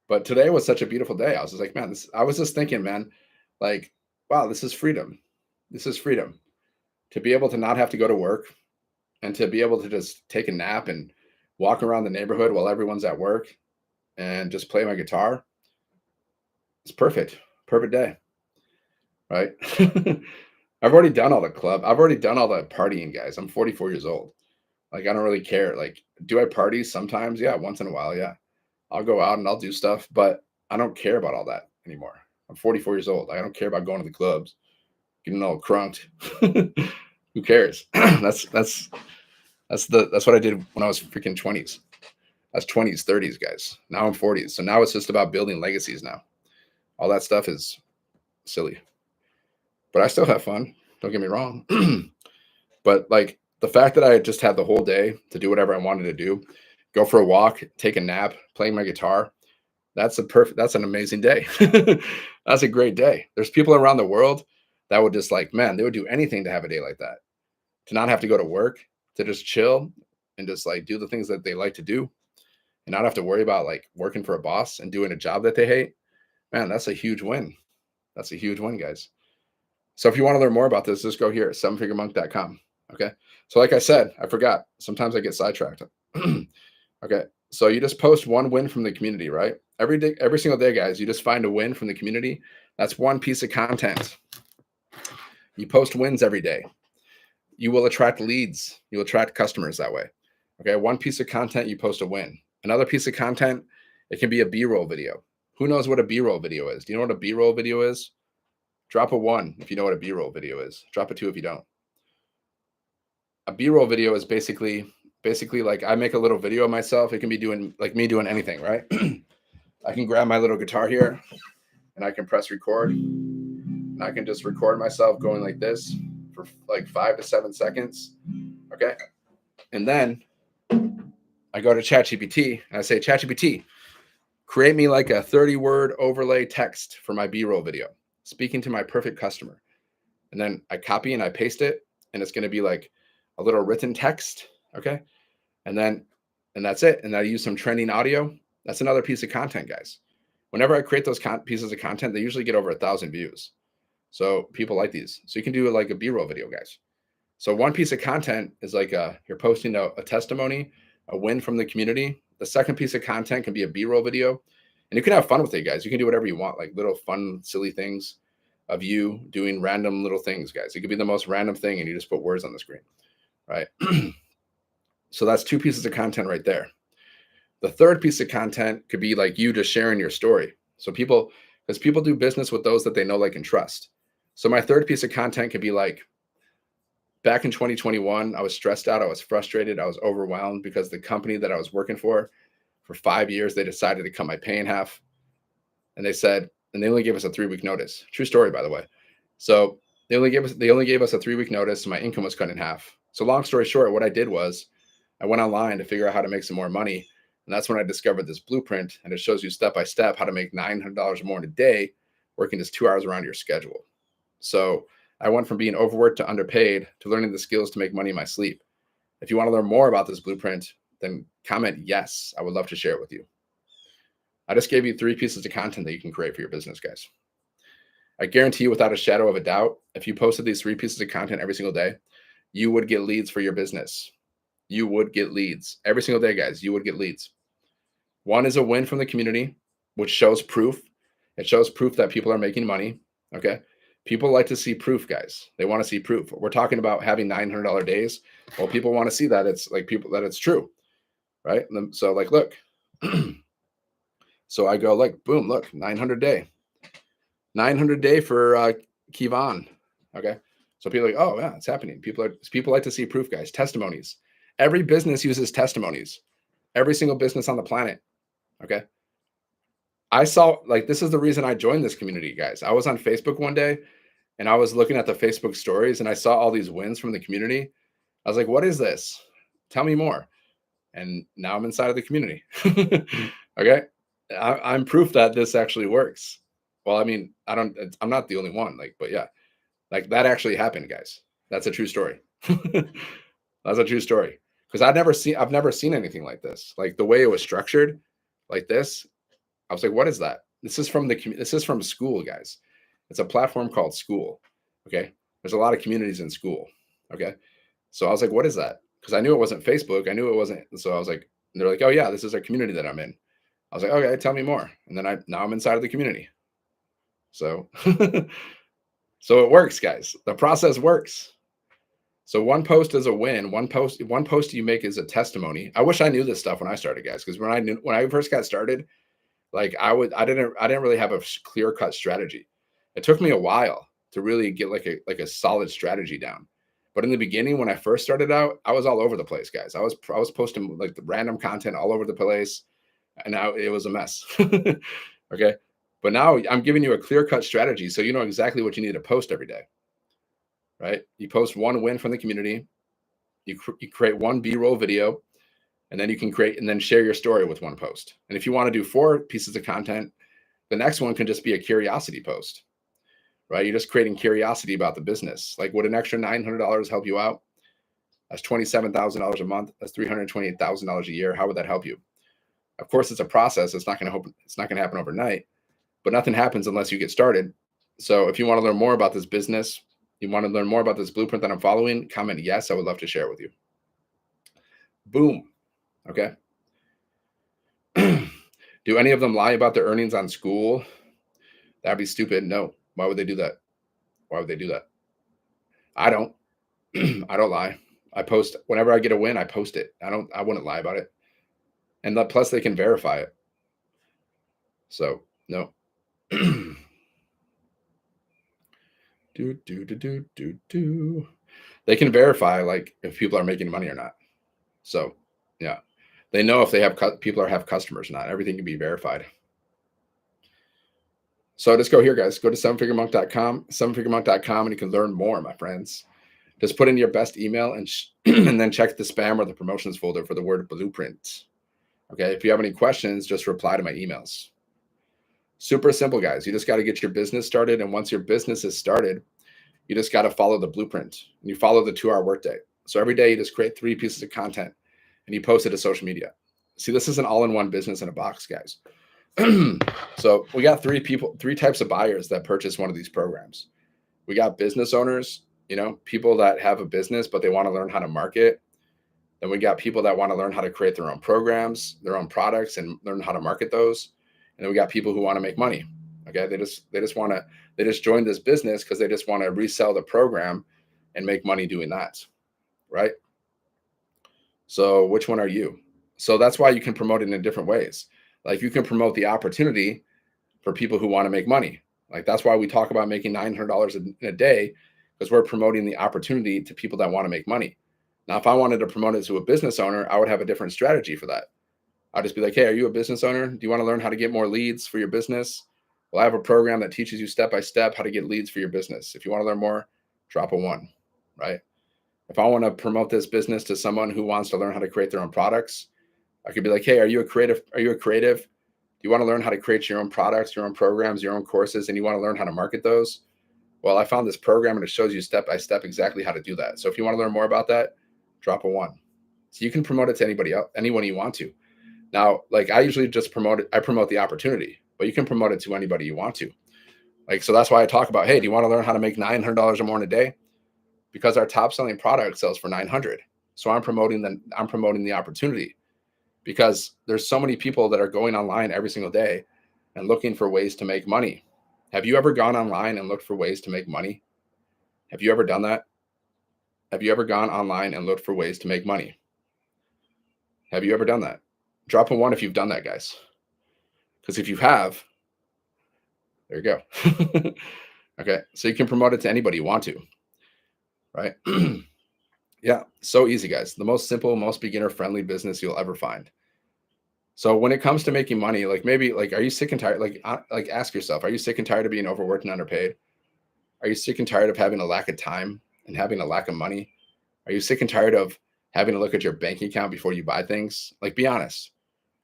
S1: But today was such a beautiful day. I was just man, I was just thinking, man, wow, this is freedom. This is freedom. To be able to not have to go to work and to be able to just take a nap and walk around the neighborhood while everyone's at work and just play my guitar. It's perfect. Perfect day. Right? I've already done all the club. I've already done all the partying, guys. I'm 44 years old. Like, I don't really care. Like, do I party sometimes? Yeah, once in a while. Yeah. I'll go out and I'll do stuff, but I don't care about all that anymore. I'm 44 years old. I don't care about going to the clubs, getting all crunked. Who cares? That's what I did when I was freaking 20s. That's 20s, 30s, guys. Now I'm 40s. So now it's just about building legacies now. All that stuff is silly. But I still have fun. Don't get me wrong. But like the fact that I just had the whole day to do whatever I wanted to do, go for a walk, take a nap, playing my guitar, that's an amazing day. That's a great day. There's people around the world that would just like, man, they would do anything to have a day like that. To not have to go to work, to just chill and just like do the things that they like to do and not have to worry about like working for a boss and doing a job that they hate. Man, that's a huge win. That's a huge win, guys. So if you want to learn more about this, just go here at sevenfiguremonk.com. Okay. So like I said, I forgot. Sometimes I get sidetracked. Okay. So you just post one win from the community, right? Every day, every single day, guys, you just find a win from the community. That's one piece of content. You post wins every day. You will attract leads. You'll attract customers that way. Okay. One piece of content, you post a win. Another piece of content, it can be a B-roll video. Who knows what a B-roll video is? Do you know what a B-roll video is? Drop a 1 if you know what a B-roll video is. Drop a 2 if you don't. A B-roll video is basically like I make a little video of myself. It can be doing like me doing anything, right? I can grab my little guitar here and I can press record. And I can just record myself going like this for like 5 to 7 seconds. Okay. And then I go to ChatGPT and I say, ChatGPT, create me like a 30-word overlay text for my B-roll video, speaking to my perfect customer. And then I copy and I paste it, and it's going to be like a little written text. Okay. And that's it. And I use some trending audio. That's another piece of content, guys. Whenever I create those pieces of content, they usually get over 1,000 views. So people like these. So you can do it like a B-roll video, guys. So one piece of content is like you're posting a testimony, a win from the community. The second piece of content can be a B-roll video. And you can have fun with it, guys. You can do whatever you want, like little fun, silly things of you doing random little things, guys. It could be the most random thing and you just put words on the screen, right? So that's 2 pieces of content right there. The third piece of content could be like you just sharing your story. So because people do business with those that they know, like, and trust. So my third piece of content could be like, back in 2021, I was stressed out. I was frustrated. I was overwhelmed because the company that I was working for 5 years, they decided to cut my pay in half. And they only gave us a 3-week notice. True story, by the way. So they only gave us a 3-week notice. And my income was cut in half. So long story short, what I did was I went online to figure out how to make some more money. And that's when I discovered this blueprint. And it shows you step by step how to make $900 or more in a day, working just 2 hours around your schedule. So I went from being overworked to underpaid to learning the skills to make money in my sleep. If you want to learn more about this blueprint, then comment yes. I would love to share it with you. I just gave you 3 pieces of content that you can create for your business, guys. I guarantee you, without a shadow of a doubt, if you posted these 3 pieces of content every single day, you would get leads for your business. You would get leads every single day, guys. You would get leads. One is a win from the community, which shows proof. It shows proof that people are making money. Okay. People like to see proof, guys. They want to see proof. We're talking about having $900 days. Well, people want to see that it's like that it's true, right? So like, look, so I go like, boom, look, 900 day for Kevon. Okay. So people are like, oh yeah, it's happening. People like to see proof, guys. Testimonies. Every business uses testimonies. Every single business on the planet. Okay. I saw, like, this is the reason I joined this community, guys. I was on Facebook one day and I was looking at the Facebook stories and I saw all these wins from the community. I was like, what is this? Tell me more. And now I'm inside of the community. Okay. I'm proof that this actually works. Well, I mean, I'm not the only one, like, but yeah, like that actually happened, guys. That's a true story. That's a true story. Because I've never seen anything like this. Like the way it was structured like this. I was like, what is that? This is from School, guys. It's a platform called School. Okay. There's a lot of communities in School. Okay. So I was like, what is that? Because I knew it wasn't Facebook. I knew it wasn't. So I was like, they're like, oh yeah, this is a community that I'm in. I was like, okay, tell me more. And then now I'm inside of the community. So So it works, guys. The process works. So one post is a win. One post you make is a testimony. I wish I knew this stuff when I started, guys, because when I first got started, like I didn't really have a clear cut strategy. It took me a while to really get like a solid strategy down. But in the beginning, when I first started out, I was all over the place, guys. I was posting like the random content all over the place, and now it was a mess. Okay, but now I'm giving you a clear cut strategy, so you know exactly what you need to post every day. Right? You post one win from the community. You create one B-roll video, and then you can create and then share your story with one post. And if you want to do 4 pieces of content, the next one can just be a curiosity post, right? You're just creating curiosity about the business. Like, would an extra $900 help you out? That's $27,000 a month. That's $328,000 a year. How would that help you? Of course, it's a process. It's not going to happen overnight, but nothing happens unless you get started. So if you want to learn more about this business, you want to learn more about this blueprint that I'm following, comment yes. I would love to share with you. Boom. Okay. Do any of them lie about their earnings on school? That'd be stupid. No. Why would they do that? Why would they do that? I don't. I don't lie. I post whenever I get a win, I post it. I wouldn't lie about it. And plus they can verify it. So no. They can verify like if people are making money or not. So yeah, they know if they have people have customers or not. Everything can be verified. So just go here, guys. Go to sevenfiguremonk.com, and you can learn more, my friends. Just put in your best email and and then check the spam or the promotions folder for the word blueprint. Okay. If you have any questions, just reply to my emails. Super simple, guys. You just got to get your business started. And once your business is started, you just got to follow the blueprint. And you follow the 2-hour workday. So every day you just create 3 pieces of content and you post it to social media. See, this is an all-in-one business in a box, guys. So we got 3 types of buyers that purchase one of these programs. We got business owners, people that have a business, but they want to learn how to market. Then we got people that want to learn how to create their own programs, their own products, and learn how to market those. And then we got people who want to make money. Okay. They just joined this business because they just want to resell the program and make money doing that. Right. So which one are you? So that's why you can promote it in different ways. Like you can promote the opportunity for people who want to make money. Like that's why we talk about making $900 in a day, because we're promoting the opportunity to people that want to make money. Now, if I wanted to promote it to a business owner, I would have a different strategy for that. I'll just be like, hey, are you a business owner? Do you want to learn how to get more leads for your business? Well, I have a program that teaches you step-by-step how to get leads for your business. If you want to learn more, drop a 1, right? If I want to promote this business to someone who wants to learn how to create their own products, I could be like, hey, are you a creative? Do you want to learn how to create your own products, your own programs, your own courses, and you want to learn how to market those? Well, I found this program and it shows you step-by-step exactly how to do that. So if you want to learn more about that, drop a 1. So you can promote it to anybody else, anyone you want to. Now, like I usually just promote the opportunity, but you can promote it to anybody you want to. Like, so that's why I talk about, hey, do you want to learn how to make $900 or more in a day? Because our top selling product sells for $900. So I'm promoting the opportunity, because there's so many people that are going online every single day and looking for ways to make money. Have you ever gone online and looked for ways to make money? Have you ever done that? Have you ever gone online and looked for ways to make money? Have you ever done that? Drop a 1 if you've done that, guys. Because if you have, there you go. Okay. So you can promote it to anybody you want to, right? Yeah. So easy, guys. The most simple, most beginner friendly business you'll ever find. So when it comes to making money, like maybe like, are you sick and tired? Like ask yourself, are you sick and tired of being overworked and underpaid? Are you sick and tired of having a lack of time and having a lack of money? Are you sick and tired of having to look at your bank account before you buy things? Like, be honest.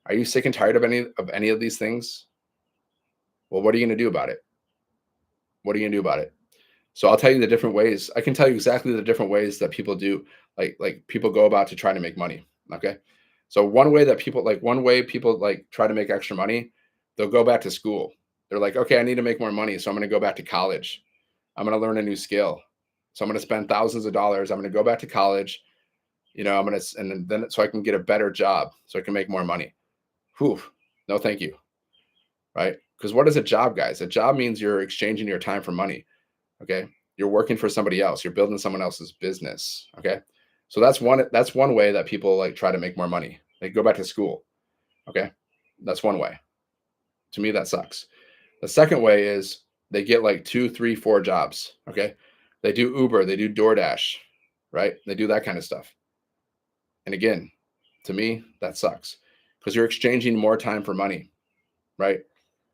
S1: Are you sick and tired of any of these things? Well, what are you going to do about it? What are you going to do about it? So I'll tell you the different ways. I can tell you exactly the different ways that people do, like people go about to try to make money. Okay. So one way people try to make extra money, they'll go back to school. They're like, okay, I need to make more money. So I'm going to go back to college. I'm going to learn a new skill. So I'm going to spend thousands of dollars. I'm going to go back to college. And then so I can get a better job so I can make more money. Whew, no, thank you. Right? Because what is a job, guys? A job means you're exchanging your time for money. Okay. You're working for somebody else. You're building someone else's business. Okay. So that's one way that people like try to make more money. They go back to school. Okay. That's one way. To me, that sucks. The second way is they get like 2, 3, 4 jobs. Okay. They do Uber, they do DoorDash, right? They do that kind of stuff. And again, to me, that sucks because you're exchanging more time for money, right?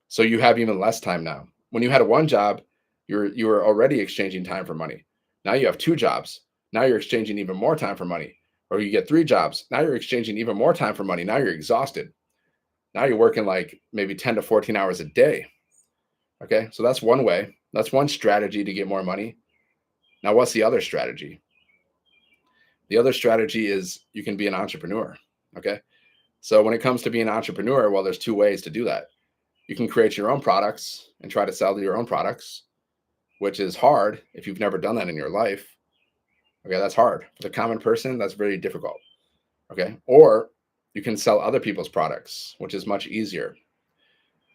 S1: So you have even less time now. When you had one job, you were already exchanging time for money. Now you have 2 jobs. Now you're exchanging even more time for money. Or you get 3 jobs. Now you're exchanging even more time for money. Now you're exhausted. Now you're working like maybe 10 to 14 hours a day. Okay. So that's one way. That's one strategy to get more money. Now, what's the other strategy? The other strategy is you can be an entrepreneur. Okay. So when it comes to being an entrepreneur, well, there's 2 ways to do that. You can create your own products and try to sell your own products, which is hard if you've never done that in your life. Okay, that's hard. For the common person, that's very difficult. Okay, or you can sell other people's products, which is much easier.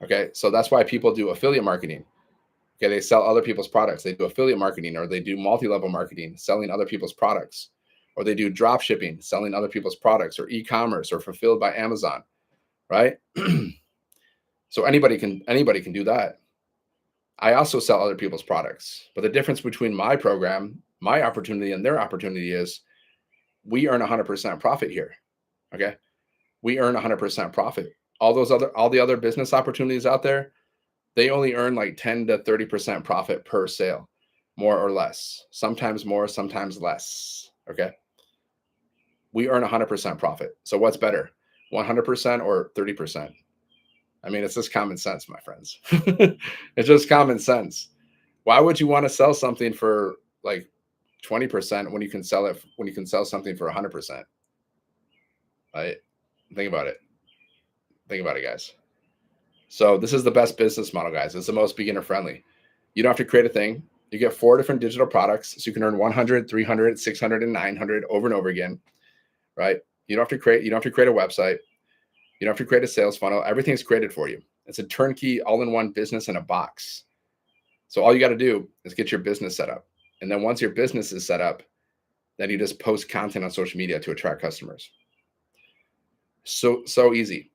S1: Okay, so that's why people do affiliate marketing. Okay, they sell other people's products. They do affiliate marketing, or they do multi-level marketing, selling other people's products, or they do drop shipping, selling other people's products, or e-commerce, or fulfilled by Amazon, right? So anybody can do that. I also sell other people's products, but the difference between my program, my opportunity, and their opportunity is we earn 100% profit here. Okay, we earn 100% profit. All the other business opportunities out there, they only earn like 10 to 30% profit per sale, more or less. Sometimes more, sometimes less. Okay, we earn 100% profit. So what's better, 100% or 30%? I mean, it's just common sense, my friends. It's just common sense. Why would you want to sell something for like 20% when you can sell something for 100%? Right? Think about it. Think about it, guys. So this is the best business model, guys. It's the most beginner friendly. You don't have to create a thing. You get 4 different digital products, so you can earn 100, 300, 600, and 900 over and over again. Right? You don't have to create a website. You don't have to create a sales funnel. Everything's created for you. It's a turnkey, all-in-one business in a box. So all you got to do is get your business set up. And then once your business is set up, then you just post content on social media to attract customers. So easy.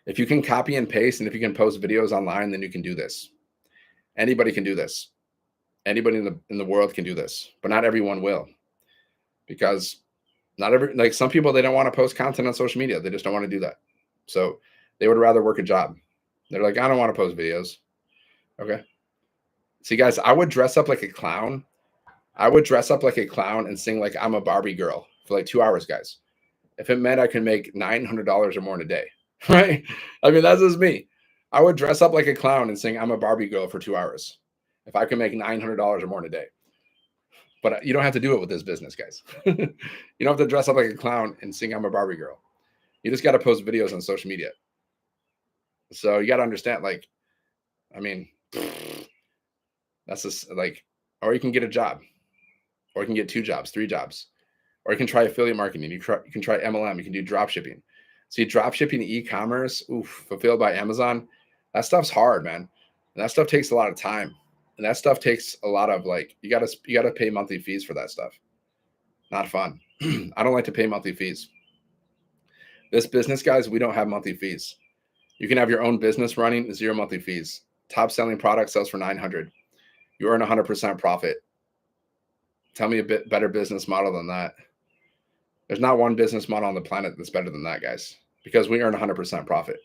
S1: If you can copy and paste and if you can post videos online, then you can do this. Anybody can do this. Anybody in the world can do this, but not everyone will. Because like some people, they don't want to post content on social media. They just don't want to do that. So they would rather work a job. They're like, I don't want to post videos. Okay. See, guys, I would dress up like a clown. I would dress up like a clown and sing like I'm a Barbie girl for like 2 hours, guys. If it meant I can make $900 or more in a day, right? I mean, that's just me. I would dress up like a clown and sing I'm a Barbie girl for 2 hours if I could make $900 or more in a day. But you don't have to do it with this business, guys. You don't have to dress up like a clown and sing I'm a Barbie girl. You just got to post videos on social media. So you got to understand, like, I mean, that's just like, or you can get a job, or you can get 2 jobs, 3 jobs, or you can try affiliate marketing. You can try MLM. You can do drop shipping. See, drop shipping, e-commerce, fulfilled by Amazon. That stuff's hard, man. And that stuff takes a lot of time. And that stuff takes a lot of like, you gotta pay monthly fees for that stuff. Not fun. I don't like to pay monthly fees. This business, guys, we don't have monthly fees. You can have your own business running, 0 monthly fees. Top selling product sells for 900. You earn 100% profit. Tell me a bit better business model than that. There's not one business model on the planet that's better than that, guys, because we earn 100% profit.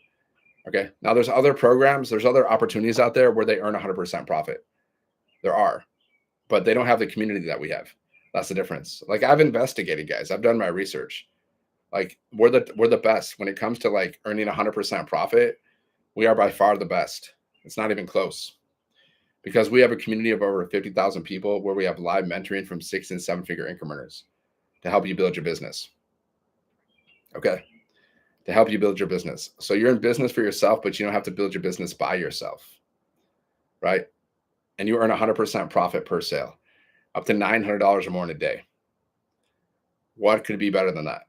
S1: Okay. Now there's other programs, there's other opportunities out there where they earn 100% profit. There are, but they don't have the community that we have. That's the difference. Like I've investigated, guys. I've done my research. Like we're the best when it comes to like earning 100% profit. We are by far the best. It's not even close because we have a community of over 50,000 people where we have live mentoring from 6 and 7 figure income earners to help you build your business. Okay. To help you build your business. So you're in business for yourself, but you don't have to build your business by yourself. Right. And you earn 100% profit per sale, up to $900 or more in a day. What could be better than that?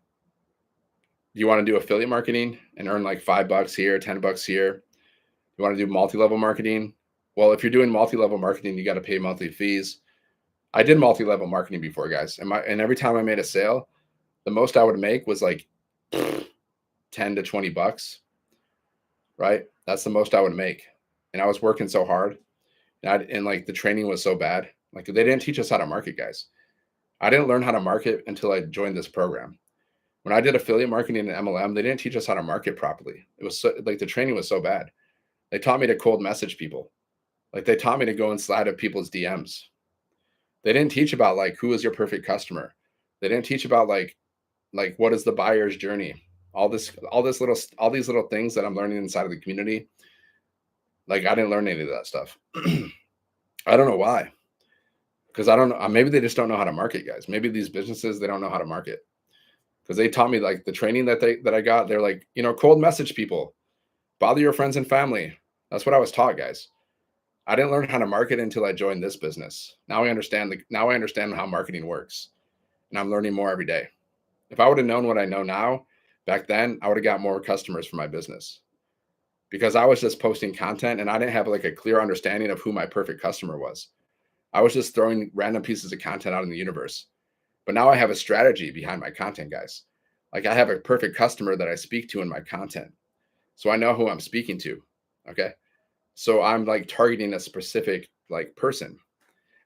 S1: You want to do affiliate marketing and earn like $5 here, $10 here. You want to do multi-level marketing, Well, if you're doing multi-level marketing, you got to pay monthly fees. I did multi-level marketing before, guys. And every time I made a sale, the most I would make was like 10 to 20 bucks, right? That's the most I would make. And I was working so hard. And like the training was so bad. Like they didn't teach us how to market, guys. I didn't learn how to market until I joined this program. When I did affiliate marketing and MLM, they didn't teach us how to market properly. It was so, like the training was so bad. They taught me to cold message people. Like they taught me to go and slide up people's DMs. They didn't teach about like who is your perfect customer. They didn't teach about like what is the buyer's journey. All these little things that I'm learning inside of the community. Like I didn't learn any of that stuff. I don't know why. Because I don't know. Maybe they just don't know how to market, guys. Maybe these businesses, they don't know how to market. Because they taught me like the training that I got. They're like, cold message people, bother your friends and family. That's what I was taught, guys. I didn't learn how to market until I joined this business. Now I understand how marketing works, and I'm learning more every day. If I would have known what I know now back then, I would have got more customers for my business because I was just posting content and I didn't have like a clear understanding of who my perfect customer was. I was just throwing random pieces of content out in the universe. But now I have a strategy behind my content, guys. Like I have a perfect customer that I speak to in my content. So I know who I'm speaking to. Okay. So I'm like targeting a specific like person.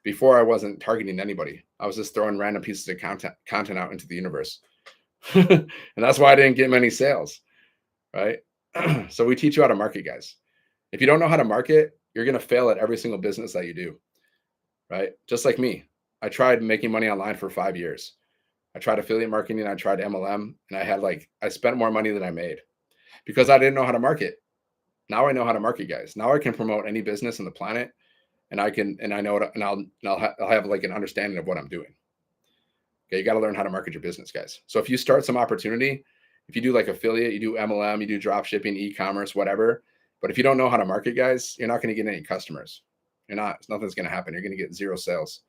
S1: Before I wasn't targeting anybody. I was just throwing random pieces of content out into the universe. And that's why I didn't get many sales. Right. So we teach you how to market, guys. If you don't know how to market, you're going to fail at every single business that you do. Right. Just like me. I tried making money online for 5 years. I tried affiliate marketing. I tried MLM and I spent more money than I made because I didn't know how to market. Now I know how to market, guys. Now I can promote any business on the planet and I know what, and I'll have like an understanding of what I'm doing. Okay. You got to learn how to market your business, guys. So if you start some opportunity, if you do like affiliate, you do MLM, you do drop shipping, e-commerce, whatever. But if you don't know how to market, guys, you're not going to get any customers. Nothing's going to happen. You're going to get 0 sales.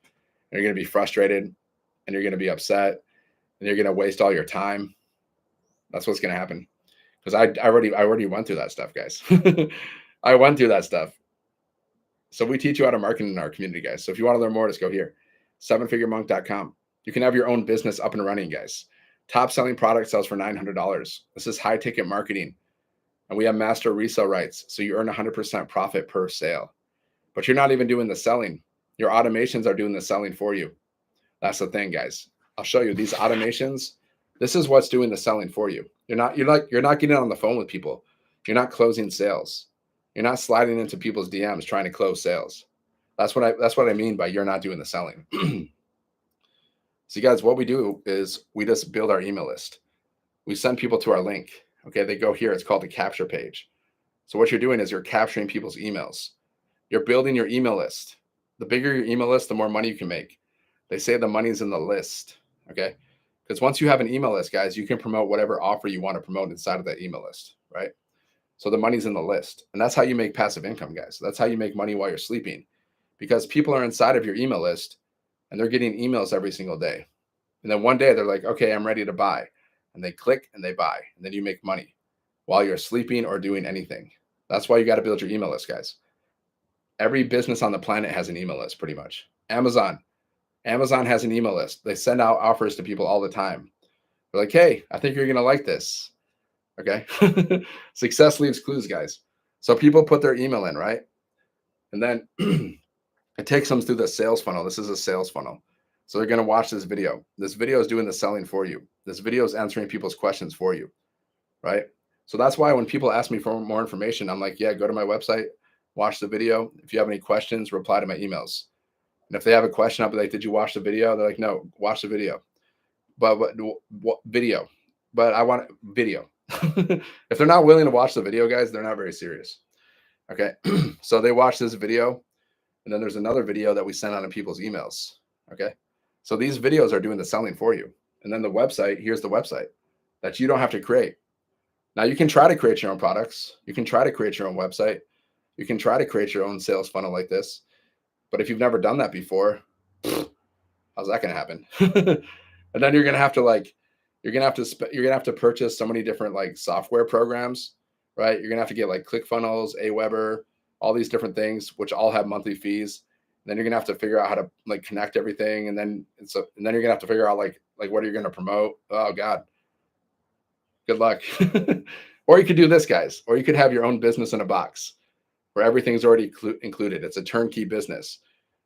S1: And you're going to be frustrated and you're going to be upset and you're going to waste all your time. That's what's going to happen. Because I already went through that stuff, guys. I went through that stuff. So we teach you how to market in our community, guys. So if you want to learn more, just go here, sevenfiguremonk.com. You can have your own business up and running, guys. Top selling product sells for $900. This is high ticket marketing. And we have master resale rights. So you earn 100% profit per sale. But you're not even doing the selling. Your automations are doing the selling for you. That's the thing, guys. I'll show you these automations. This is what's doing the selling for you. You're not getting on the phone with people. You're not closing sales. You're not sliding into people's DMs trying to close sales. That's what I mean by you're not doing the selling. So guys, what we do is we just build our email list. We send people to our link. Okay, they go here. It's called the capture page. So what you're doing is you're capturing people's emails. You're building your email list. The bigger your email list, the more money you can make. They say the money's in the list. Okay. Because once you have an email list, guys, you can promote whatever offer you want to promote inside of that email list, right? So the money's in the list. And that's how you make passive income, guys. That's how you make money while you're sleeping. Because people are inside of your email list and they're getting emails every single day. And then one day they're like, okay, I'm ready to buy. And they click and they buy. And then you make money while you're sleeping or doing anything. That's why you got to build your email list, guys. Every business on the planet has an email list, pretty much. Amazon has an email list. They send out offers to people all the time. They're like, hey, I think you're going to like this. Okay. Success leaves clues, guys. So people put their email in, right? And then it takes them through the sales funnel. This is a sales funnel. So they're going to watch this video. This video is doing the selling for you. This video is answering people's questions for you, right? So that's why when people ask me for more information, I'm like, yeah, go to my website, watch the video. If you have any questions, reply to my emails. And if they have a question, I'll be like, did you watch the video? They're like, no, watch the video. But what video? But I want video. If they're not willing to watch the video, guys, they're not very serious. Okay. So they watch this video. And then there's another video that we send out in people's emails. Okay. So these videos are doing the selling for you. And then the website, here's the website that you don't have to create. Now you can try to create your own products. You can try to create your own website. You can try to create your own sales funnel like this. But if you've never done that before, how's that going to happen? And then you're going to have to purchase so many different like software programs, right? You're going to have to get like ClickFunnels, Aweber, all these different things, which all have monthly fees. And then you're gonna have to figure out how to like connect everything, and then you're gonna have to figure out like what are you gonna promote. Oh God, good luck. Or you could do this, guys. Or you could have your own business in a box where everything's already included. It's a turnkey business.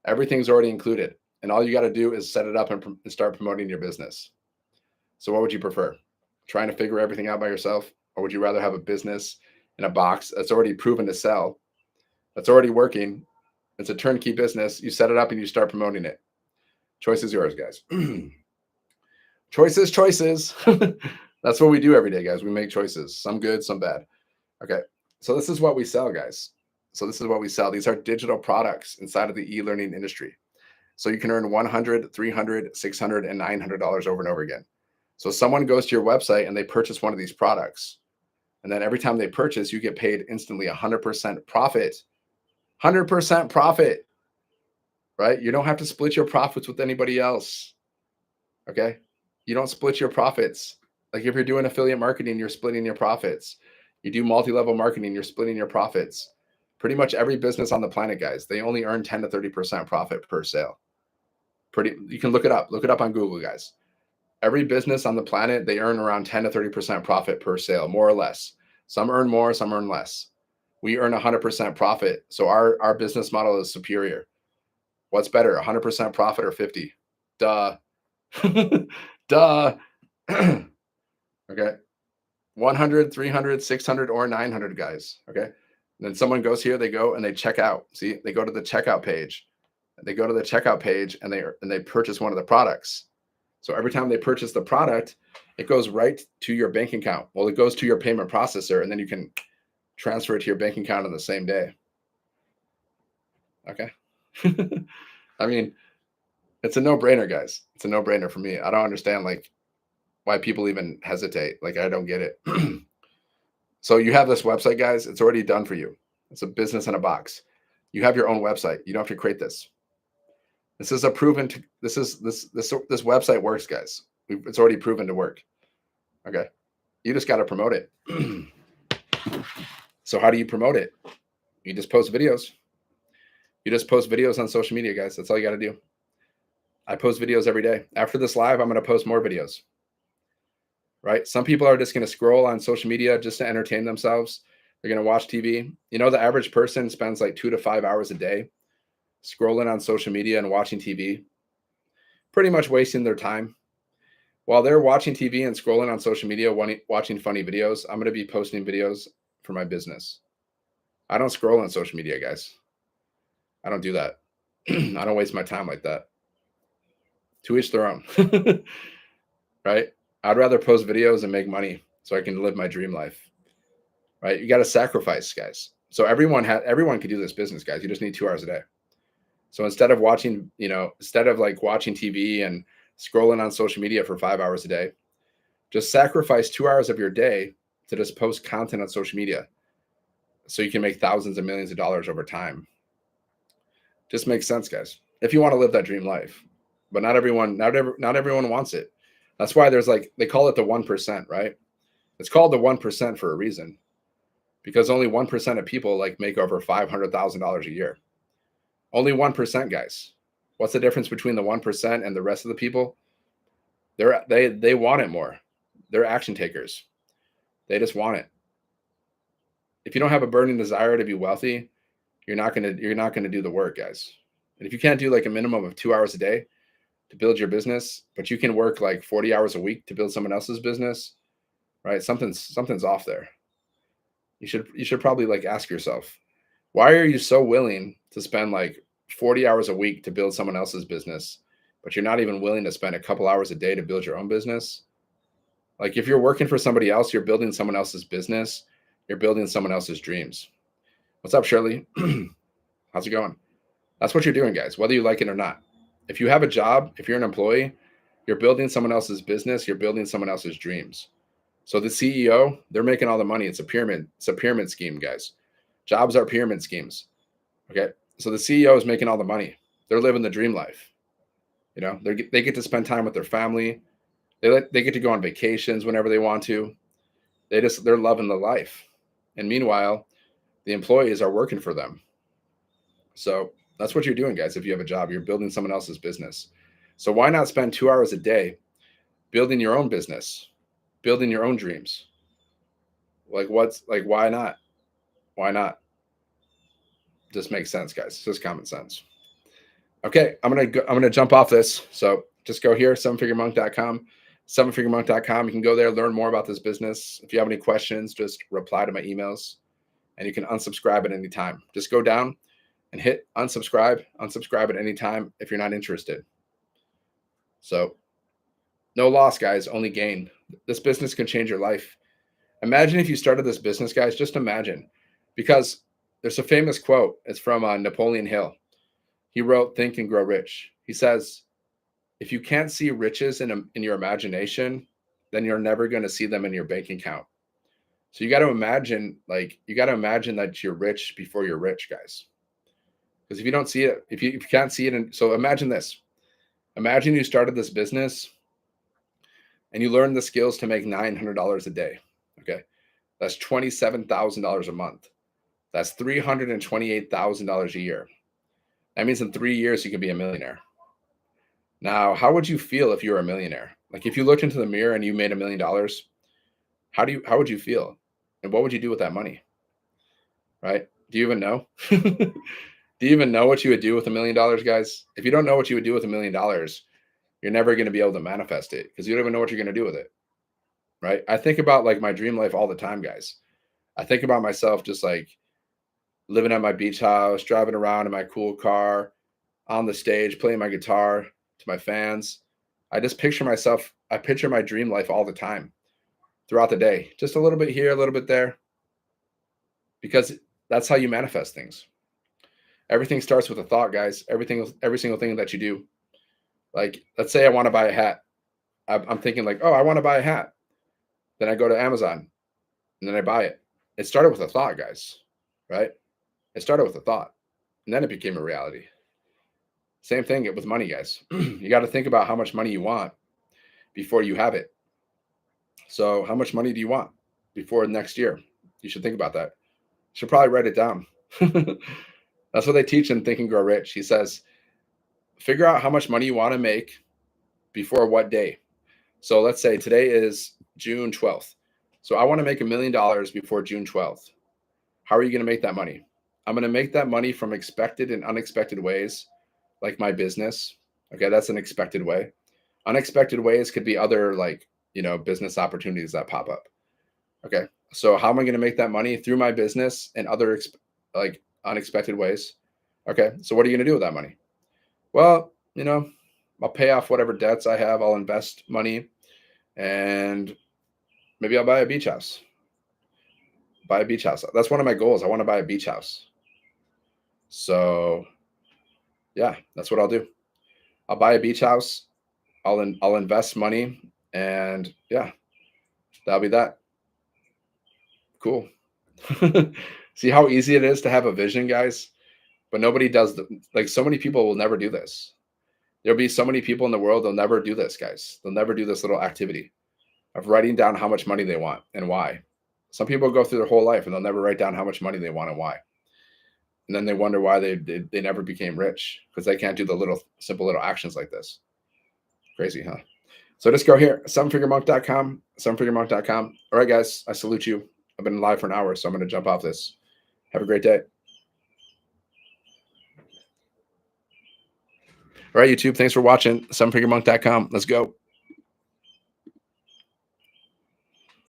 S1: Everything's already included, and all you got to do is set it up and start promoting your business. So what would you prefer? Trying to figure everything out by yourself, or would you rather have a business in a box that's already proven to sell, that's already working? It's a turnkey business. You set it up and you start promoting it. Choice is yours, guys. Choices. That's what we do every day, guys. We make choices, some good, some bad. Okay. So this is what we sell, guys. So this is what we sell. These are digital products inside of the e-learning industry. So you can earn $100, $300, $600, and $900 over and over again. So someone goes to your website and they purchase one of these products. And then every time they purchase, you get paid instantly 100% profit. 100% profit, right? You don't have to split your profits with anybody else. Okay. You don't split your profits. Like if you're doing affiliate marketing, you're splitting your profits. You do multi-level marketing, you're splitting your profits. Pretty much every business on the planet, guys, they only earn 10 to 30% profit per sale. You can look it up. Look it up on Google, guys. Every business on the planet, they earn around 10 to 30% profit per sale, more or less. Some earn more, some earn less. We earn 100% profit. So our business model is superior. What's better, 100% profit or 50? Duh. Duh. Okay. 100, 300, 600, or 900, guys. Okay. And then someone goes here, they go and they check out. See, they go to the checkout page. They go to the checkout page and they purchase one of the products. So every time they purchase the product, it goes right to your bank account. Well, it goes to your payment processor, and then you can transfer it to your bank account on the same day. Okay. I mean, it's a no-brainer, guys. It's a no-brainer for me. I don't understand like why people even hesitate. Like, I don't get it. So you have this website, guys. It's already done for you. It's a business in a box. You have your own website. You don't have to create this. This is a proven. This website works, guys. It's already proven to work. Okay, you just got to promote it. So how do you promote it? You just post videos. You just post videos on social media, guys. That's all you got to do. I post videos every day. After this live, I'm going to post more videos. Right? Some people are just going to scroll on social media just to entertain themselves. They're going to watch TV. You know, the average person spends like 2 to 5 hours a day scrolling on social media and watching TV, pretty much wasting their time. While they're watching TV and scrolling on social media, watching funny videos, I'm going to be posting videos for my business. I don't scroll on social media, guys. I don't do that. I don't waste my time like that. To each their own. Right? I'd rather post videos and make money so I can live my dream life. Right? You got to sacrifice, guys. So everyone can do this business, guys. You just need 2 hours a day. So instead of watching like watching TV and scrolling on social media for 5 hours a day, just sacrifice 2 hours of your day to just post content on social media so you can make thousands of millions of dollars over time. Just makes sense, guys. If you want to live that dream life, but not everyone wants it. That's why there's like, they call it the 1%, right? It's called the 1% for a reason, because only 1% of people like make over $500,000 a year. Only 1%, guys. What's the difference between the 1% and the rest of the people? They want it more. They're action takers. They just want it. If you don't have a burning desire to be wealthy, you're not gonna do the work, guys. And if you can't do like a minimum of 2 hours a day to build your business, but you can work like 40 hours a week to build someone else's business, right? Something's off there. You should probably like ask yourself, why are you so willing to spend like 40 hours a week to build someone else's business, but you're not even willing to spend a couple hours a day to build your own business? Like if you're working for somebody else, you're building someone else's business. You're building someone else's dreams. What's up, Shirley? How's it going? That's what you're doing, guys, whether you like it or not. If you have a job, if you're an employee, you're building someone else's business. You're building someone else's dreams. So the CEO, they're making all the money. It's a pyramid. It's a pyramid scheme, guys. Jobs are pyramid schemes. Okay. So the CEO is making all the money. They're living the dream life. You know, they get to spend time with their family. They get to go on vacations whenever they want to. They're loving the life. And meanwhile, The employees are working for them. So that's what you're doing, guys. If you have a job, you're building someone else's business. So why not spend 2 hours a day building your own business, building your own dreams? Why not? Why not? Just makes sense, guys. It's just common sense. Okay, I'm gonna jump off this. So just go here, sevenfiguremonk.com, sevenfiguremonk.com. You can go there, learn more about this business. If you have any questions, just reply to my emails, and you can unsubscribe at any time. Just go down and hit unsubscribe at any time if you're not interested. So no loss, guys, only gain. This business can change your life. Imagine if you started this business, guys. Just imagine, because there's a famous quote. It's from Napoleon Hill. He wrote, "Think and Grow Rich." He says, if you can't see riches in your imagination, then you're never going to see them in your bank account. So you got to imagine, that you're rich before you're rich, guys. Because if you don't see it, if you can't see it, so imagine this. Imagine you started this business and you learned the skills to make $900 a day. Okay. That's $27,000 a month. That's $328,000 a year. That means in 3 years, you can be a millionaire. Now, how would you feel if you were a millionaire? Like if you looked into the mirror and you made $1 million, how would you feel? And what would you do with that money? Right? Do you even know? Do you even know what you would do with $1 million, guys? If you don't know what you would do with $1 million, you're never going to be able to manifest it because you don't even know what you're going to do with it. Right? I think about like my dream life all the time, guys. I think about myself just like living at my beach house, driving around in my cool car, on the stage, playing my guitar to my fans. I just picture myself, I picture my dream life all the time throughout the day. Just a little bit here, a little bit there. Because that's how you manifest things. Everything starts with a thought, guys. Every single thing that you do. Like, let's say I want to buy a hat. I'm thinking like, oh, I want to buy a hat. Then I go to Amazon and then I buy it. It started with a thought, guys, right? It started with a thought and then it became a reality. Same thing with money, guys. You got to think about how much money you want before you have it. So how much money do you want before next year? You should think about that. You should probably write it down. That's what they teach in Think and Grow Rich. He says, figure out how much money you want to make before what day. So let's say today is June 12th. So I want to make $1 million before June 12th. How are you going to make that money? I'm going to make that money from expected and unexpected ways, like my business. Okay, that's an expected way. Unexpected ways could be other business opportunities that pop up. Okay, so how am I going to make that money? Through my business and other unexpected ways. Okay, so what are you going to do with that money? Well, I'll pay off whatever debts I have. I'll invest money and maybe I'll buy a beach house. That's one of my goals. I want to buy a beach house. So yeah, that's what I'll do. I'll buy a beach house. I'll invest money and yeah, that'll be that. Cool. See how easy it is to have a vision, guys? But nobody does. So many people will never do this. There'll be so many people in the world, they'll never do this, guys. They'll never do this little activity of writing down how much money they want and why. Some people go through their whole life and they'll never write down how much money they want and why. And then they wonder why they never became rich because they can't do the simple little actions like this. Crazy, huh? So just go here, sevenfiguremonk.com, sevenfiguremonk.com. All right, guys, I salute you. I've been live for an hour, so I'm going to jump off this. Have a great day. All right, YouTube, thanks for watching. Sevenfiguremonk.com. Let's go.